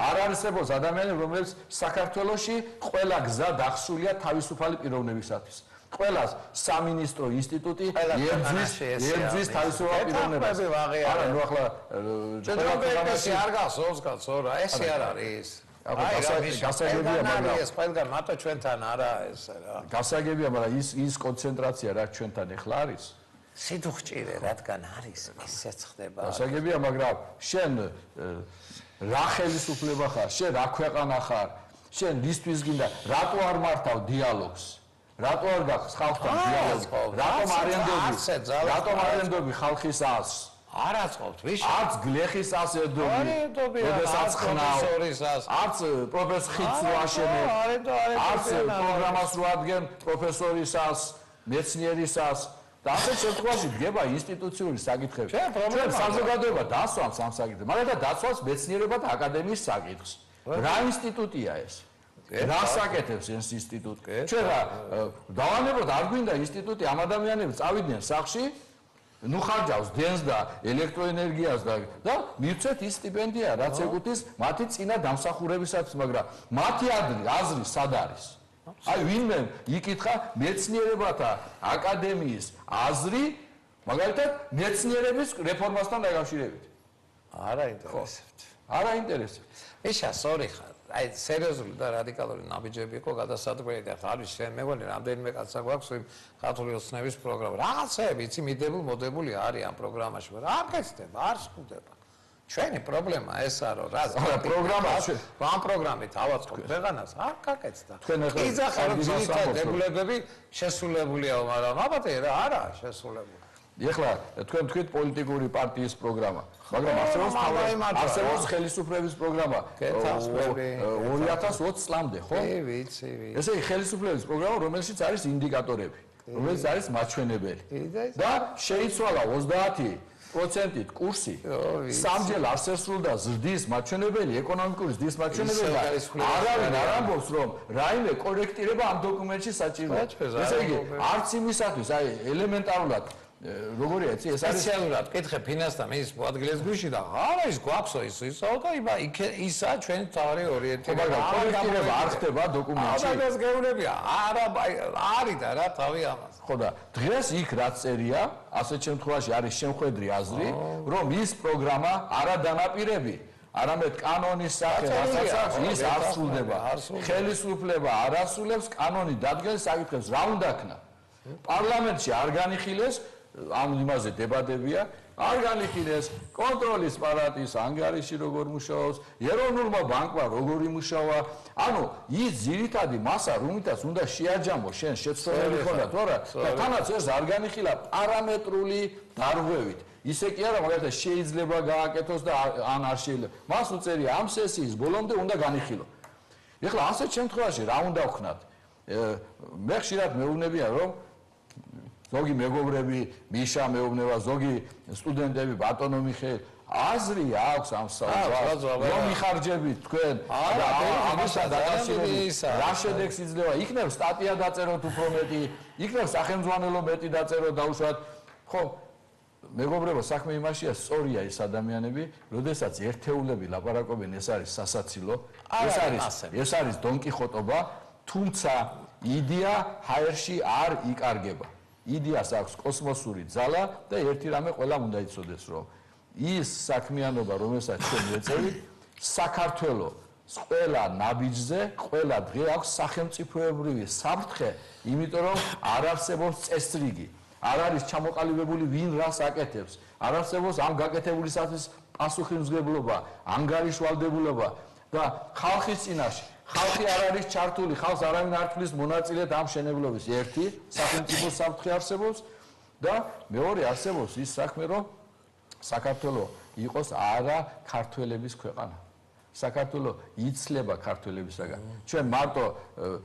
არ არსებობს ადამიანი, რომელიც საქართველოში ყველა გზა დახსულია თავისუფალი პიროვნებისათვის. ყველას სამინისტრო ინსტიტუტი ებრძვის თავისუფალ პიროვნებას. არა, ნუ ახლა ჩვენში არ გასულს კაცო რა, ესე არ არის. გასაგებია, მაგრამ ეს ყველგან მარტო ჩვენთან არა ეს რა. გასაგებია, მაგრამ ის კონცენტრაცია რა ჩვენთან ეხლა არის. სიდუხჭირე რადგან არის ისეც ხდება გასაგებია მაგრამ შენ რა ხელისუფლება ხარ შენ რა ქვეყანა ხარ შენ ისთვის გინდა რატო არ მართავ დიალოგს რატო არ გაქვს ხალხთან დიალოგი რატომ არენდობი ხალხის ას არ აწყობთ ვიშ არც გლეხის ას ერდობი როდესაც ხნავ არც პროფესორ ხიც რო აშენებ არც პროგრამას რო ადგენ პროფესორის ას მეცნიერის ას და ასეთ შემთხვევაში დგება ინსტიტუციური საკითხები. ჩვენ საზოგადოება დასვამს ამ საკითხებს, მაგრამ დაცვას მეცნიერება და აკადემიის საკითხს. რა ინსტიტუტია ეს? რა საკეთებს ეს ინსტიტუტი? ჩვენ რა დავანებოთ არ გვინდა ინსტიტუტი ამ ადამიანებს წავიდნენ სახლში, ნუ ხარჯავს დენს და ელექტროენერგიას და მივცეთ ის სტიპენდია, რაც ეკუთვნის მათი წინა დამსახურებისათვის, მაგრამ მათი აზრი სად არის? აი ვინმე იკითხა მეცნიერებათა აკადემიის აზრი მაგალითად მეცნიერების რეფორმასთან დაკავშირებით არა ინტერესებთ არა ინტერესებთ იშა სორი ხარ აი სერიოზული და რადიკალური ნაბიჯები იყო გადასადგმელი და არის შენ მეგონი რამდენიმე კაცსა გვაქვს იმ ქართული ოცნების პროგრამა რაღაცები იცი მიდებული არის ამ პროგრამაში მაგრამ არ გეცდება არ სკუდება ჩვენი პრობლემა ესაა რომ რა პროგრამაში ამ პროგრამით ავაწყობთ ქვეყანას არ გაკეთდა იძახა რომ ძირითად დებულებები შესრულებულია მაგრამ აბათე რა არა შესრულებული ეხლა თქვენ თქვით პოლიტიკური პარტიის პროგრამა მაგრამ არსებობს ხელისუფლების პროგრამა 2020 წლამდე ხო ვიცი ესე იგი ხელისუფლების პროგრამა რომელშიც არის ინდიკატორები რომელიც არის მაჩვენებელი და შეიცვალა 30%-ით კურსი სამჯერ არ შესრულდა ზრდის მაჩვენებელი, ეკონომიკური ზრდის მაჩვენებელი და არავინ არ ამბობს რომ რაიმე კორექტირება ამ დოკუმენტში საჭიროა. ესე იგი, არც იმისათვის, აი ელემენტარულად როგორია იცი ეს არის სპეციალურად კითხე ფინანსთან მის მოადგილეს გვიში და არა ის გვაქვსო ისო და ისაა ჩვენი თავი ორიენტირება მაგრამ კორექტირება არ ხდება დოკუმენტში ალბათ გეუბნებია არა არის და რა თავი ამას ხო და დღეს იქ რაც წერია ასეთ შემთხვევაში არის შემხედრი აზრი რომ ის პროგრამა არა დანაპირები არამედ კანონის სახე რასაც აქვს ის არ სრულდება ხელისუფლება არ ასრულებს კანონი დადგენს საკითხებს რა უნდა ქნა პარლამენტში არ განიხილეს ამ იმაზე დებადებია არ განიხილეს კონტროლის პალატის ანგარიში როგორ მუშაობს ეროვნულმა ბანკმა როგორ იმუშავა ანუ ის ძირითადი მასა რომლითაც უნდა შეაჯამო შენ შეცდომები ხონდა თუ არა და თანაც ეს არ განიხილა პარამეტრული დარღვევით ისე კი არა მაგალითად შეიძლება გააკეთოს და ან არ შეიძლება მას უწერია ამ სესიის ბოლომდე უნდა განიხილო ეხლა ასეთ შემთხვევაში რა უნდა ვქნათ მე ხშირად მეუბნებიან რომ ზოგი მეგობრები მიშა მეუბნება ზოგი სტუდენტები ბატონო მიხეილ აზრი აქვს ამ საუბარს რომ მიხარჯებით თქვენ ამასთან დაკავშირებით რა შედეგს იძლევა იქნებ სტატია დაწეროთ უფრო მეტი იქნებ სახელმძღვანელო მეტი დაწეროთ დაუშვათ ხო მეგობრებო საქმე იმაშია სწორია ეს ადამიანები როდესაც ერთეულები ლაპარაკობენ ეს არის სასაცილო ეს არის დონკიხოტობა თუმცა იდეა ჰაერში არ იკარგება იდეას აქვს კოსმოსური ძალა და ერთი რამე ყველამ უნდა იცოდეს რომ ის საქმიანობა რომელსაც ჩვენ ვეწევით საქართველოს ყველა ნაბიჯზე ყველა დღე აქვს სახელმწიფოებრივი საფრთხე იმიტომ რომ არ არსებობს წესრიგი არ არის ჩამოყალიბებული ვინ რას აკეთებს არ არსებობს ამ გაკეთებულისათვის პასუხისმგებლობა ანგარიშვალდებულობა და ხალხის წინაშე ხალხი არ არის ჩართული ხალხს არავინ არ თვლის მონაწილედ ამ შენებლობის ერთი სახელმწიფო საფრთხე არსებობს და მეორე არსებობს ის საქმე რომ საქართველო იყოს არა ქართველების ქვეყანა საქართველო იცლება ქართველებისაგან ჩვენ მარტო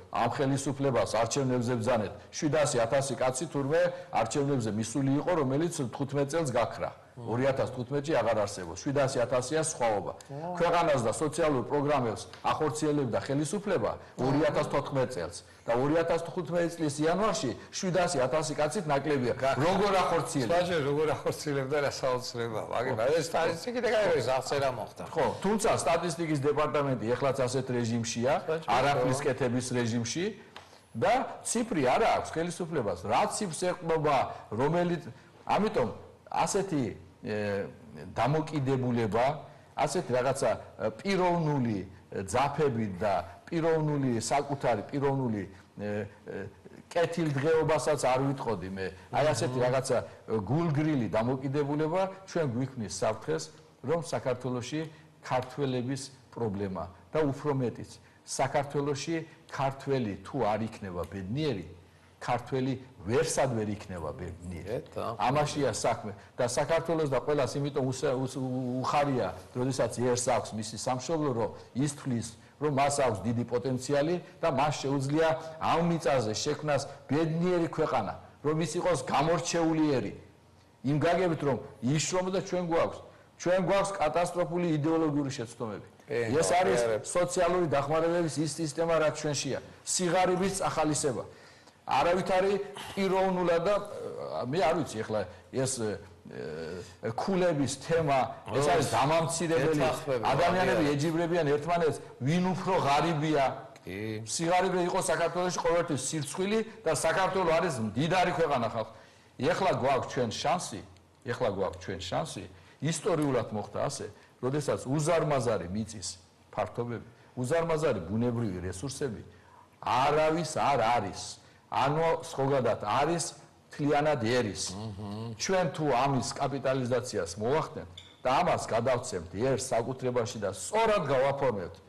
ამ ხელისუფლებას არჩევნებზე ბრძანეთ 700.000 კაცი თურმე არჩევნებზე მისული იყო რომელიც 15 წელს გაქრა 2015-ში აღარ არსებობს 700.000-ია სხვაობა ქვეყანას და სოციალურ პროგრამებს ახორციელებდა ხელისუფლება 2014 წელს და 2015 წლის იანვარში 700.000 კაცით ნაკლებია როგორ ახორციელებდა საჯერ როგორ ახორციელებდა რა საოცრებაა მაგრამ ეს სტატისტიკით ეს აღწერა მოხდა ხო თუმცა სტატისტიკის დეპარტამენტი ეხლაც ასეთ რეჟიმშია არაფრის კეთების რეჟიმში და ციფრი არა აქვს ხელისუფლებას რა ციფრს ეყრდნობა რომელიც ამიტომ ასეთი დამოკიდებულება ასეთი რაღაცა პიროვნული ძაფები და პიროვნული საკუთარი პიროვნული კეთილდღეობასაც არ ვიტყოდი მე აი ასეთი რაღაცა გულგრილი დამოკიდებულება ჩვენ გვიქმნის საფრთხეს რომ საქართველოში ქართველების პრობლემა და უფრო მეტიც საქართველოში ქართველი თუ არ იქნება ბედნიერი ქართველი ვერსად ვერ იქნება ბედნიერი ამაშია საქმე და საქართველოს და ყველას იმიტომ უხარია როდესაც ერს აქვს მისი სამშობლო რომ ის თვლის რომ მას აქვს დიდი პოტენციალი და მას შეუძლია ამ მიწაზე შექმნას ბედნიერი ქვეყანა რომ ის იყოს გამორჩეულიერი იმ გაგებით რომ იშრომ და ჩვენ გვაქვს კატასტროფული იდეოლოგიური შეცდომები ეს არის სოციალური დახმარებების ის სისტემა რაც ჩვენშია სიღარიბის წახალისება არავითარი პიროვნულად და მე არ ვიცი ახლა ეს ქულების თემა ეს არის დამამცირებელი ადამიანები ეჯიბრებიან ერთმანეთს ვინ უფრო ღარიბია სიღარიბე იყო საქართველოში ყოველთვის სირცხვილი და საქართველო არის მდიდარი ქვეყანა ხალხ ეხლა გვაქვს ჩვენ შანსი ისტორიულად მოხდა ასე როდესაც უზარმაზარი მიწის ფართობები უზარმაზარი ბუნებრივი რესურსები არავის არ არის ანუ სხვაგადად არის თლიანად ერის ჩვენ თუ ამის კაპიტალიზაციას მოვახდენთ და ამას გადავცემთ ერს საკუთრებაში და სწორად გავაფორმებთ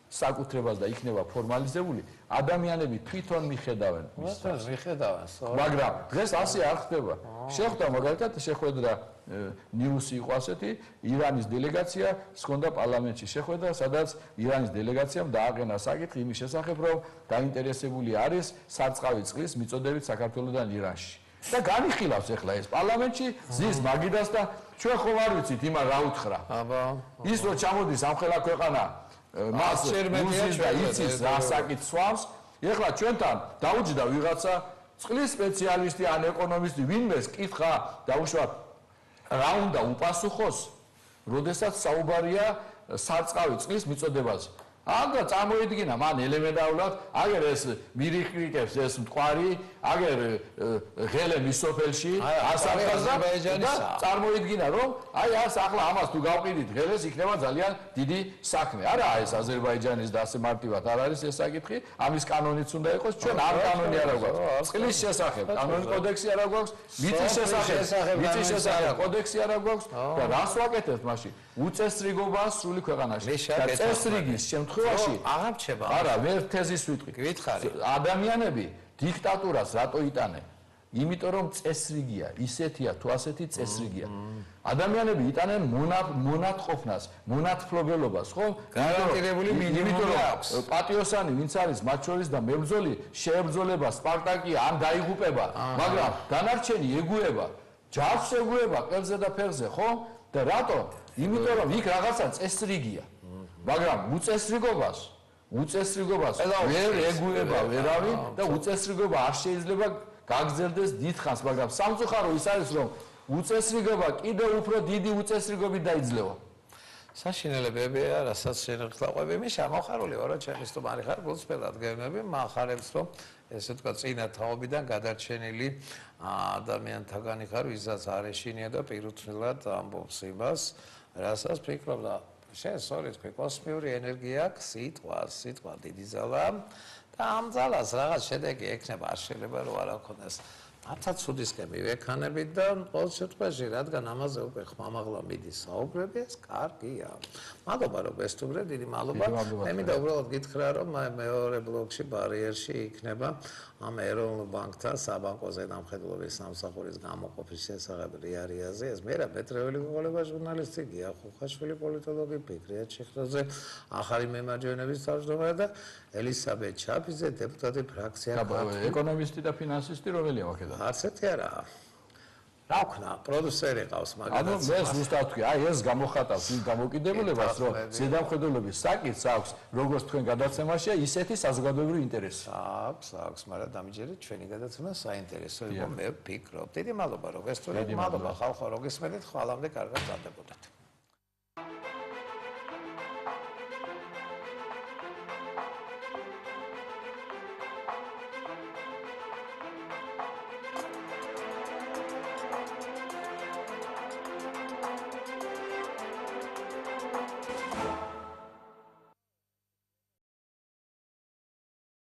საკუთრებას და იქნება ფორმალიზებული ადამიანები თვითონ მიხედავენ მაგრამ დღეს ასე არ ხდება შეხვდა მაგალითად შეხვედრა ნიუსი იყო ასეთი ირანის დელეგაცია სქონდა პარლამენტში შეხვედრა სადაც ირანის დელეგაციამ დააყენა საკითხი იმის შესახებ რომ დაინტერესებული არის სარწყავი წყლის მიწოდებით საქართველოსთან ირანში და განიხილავს ახლა ეს პარლამენტში ზის მაგიდას და ჩვენ ხომ არ ვიცით იმან რა უთხრა ის რომ ჩამოდის ამხელა ქვეყანა მას უზის და იცის რა საკითხს სვამს ეხლა ჩვენთან დაუჯდა ვიღაცა წყლის სპეციალისტი ან ეკონომისტი ვინმეს კითხა დაუშვათ რა უნდა უპასუხოს, როდესაც საუბარია სარწყავი წყლის მიწოდებაზე. Aga წარმოიდგინა მან ელემენტარულად, აგერ ეს მირიქრიკებს ეს მტყვარი, აგერ ღელე მისოფელში, აზერბაიჯანისა. წარმოიდგინა რომ აი ას ახლა ამას თუ გავყიდით ღელეს იქნება ძალიან დიდი საქმე. არა ეს აზერბაიჯანის და ასე მარტივად არ არის ეს საკითხი, ამის კანონიც უნდა იყოს, ჩვენ არ კანონი არა გვაქვს. წყლის შესახებ კანონი კოდექსი არა გვაქვს, მიწის შესახებ კოდექსი არა გვაქვს და რას ვაკეთებთ მაშინ? უწესრიგობა სრული ქვეყანაში. და წესრიგის შემთხვევაში აღარ რჩება. არა, ვერ თეზის ვიტყვი. გითხარი. ადამიანები დიქტატურას რატო იტანენ? იმიტომ რომ წესრიგია, ისეთია თუ ასეთი წესრიგია. ადამიანები იტანენ მონათყოფნას, მონათფლობელობას, ხო? გარანტირებული მინიმუმი აქვს. პატიოსანი ვინც არის მათ შორის და მებრძოლი შეებრძოლება სპარტაკია ან დაიღუპება, მაგრამ დანარჩენი ეგუება, ჯარს ეგუება ყელზე და ფეხზე, ხო? და რატო? იმიტომ რომ იქ რაღაცა წესრიგია. მაგრამ უწესრიგობას ვერ ეგუება ვერავინ და უწესრიგობა არ შეიძლება გაგრძელდეს დიდხანს, მაგრამ სამწუხარო ის არის რომ უწესრიგობა კიდევ უფრო დიდი უწესრიგობით დაიძლევა. საშინელებებია, რასაც შენახავები, მე შემოხარული ვარ, რომ ჩემი სტუმარი ხარ, გულწრფელად გეუბნები, მახარებს რომ ესე თქვა წინა თაობიდან გადარჩენილი ადამიანთაგანი ხარ, ვისაც არ ეშინია და პირუთვნილად ამბობს იმას, რასაც ფიქრობ და შენ სწორი თქვი, კოსმიური ენერგია აქვს, სიტყვა დიდი ძალა და ამ ძალას რაღაც შედეგი ექნება, არ შეიძლება რომ არ აქონდეს. მართაც ცუდისკენ მივექანებით და ყოველ შემთხვევაში, რადგან ამაზე უკვე ხმამაღლა მიდის საუბრები, ეს კარგია. მადლობა რომ გესტუმრე, დიდი მადლობა. მე მინდა უბრალოდ გითხრა, რომ მეორე ბლოკში ბარიერში იქნება ამ ეროვნულ ბანკთან საბანკო ზედამხედველობის სამსახურის გამოყოფის შესახებ რეარიაზე. ეს მერაბ პეტრეველი გოგოლება ჟურნალისტი, გია ხუხაშვილი პოლიტოლოგი, ფიქრია ჩიხრაძე, ახალი მემარჯვენების თავმჯდომარე და ელისაბედ ჩაფიძე, დეპუტატი ფრაქცია. ეკონომისტი და ფინანსისტი რომელია ვაკედა? ასეთი არა. რა ვქნა, პროდიუსერი ყავს მაგალითად. ანუ მე ზუსტად ვთქვი, აი ეს გამოხატავს იმ დამოკიდებულებას, რომ ზედამხედველობის საკითხს აქვს, როგორც თქვენ გადაცემაშია, ისეთი საზოგადოებრივი ინტერესი. აქვს, მაგრამ დამიჯერეთ ჩვენი გადაცემა საინტერესო იყო, მე ვფიქრობ. დიდი მადლობა რომ გესწრებთ, მადლობა ხალხო, რომ გესმენთ, ხვალამდე კარგად გრძელდებოდეთ.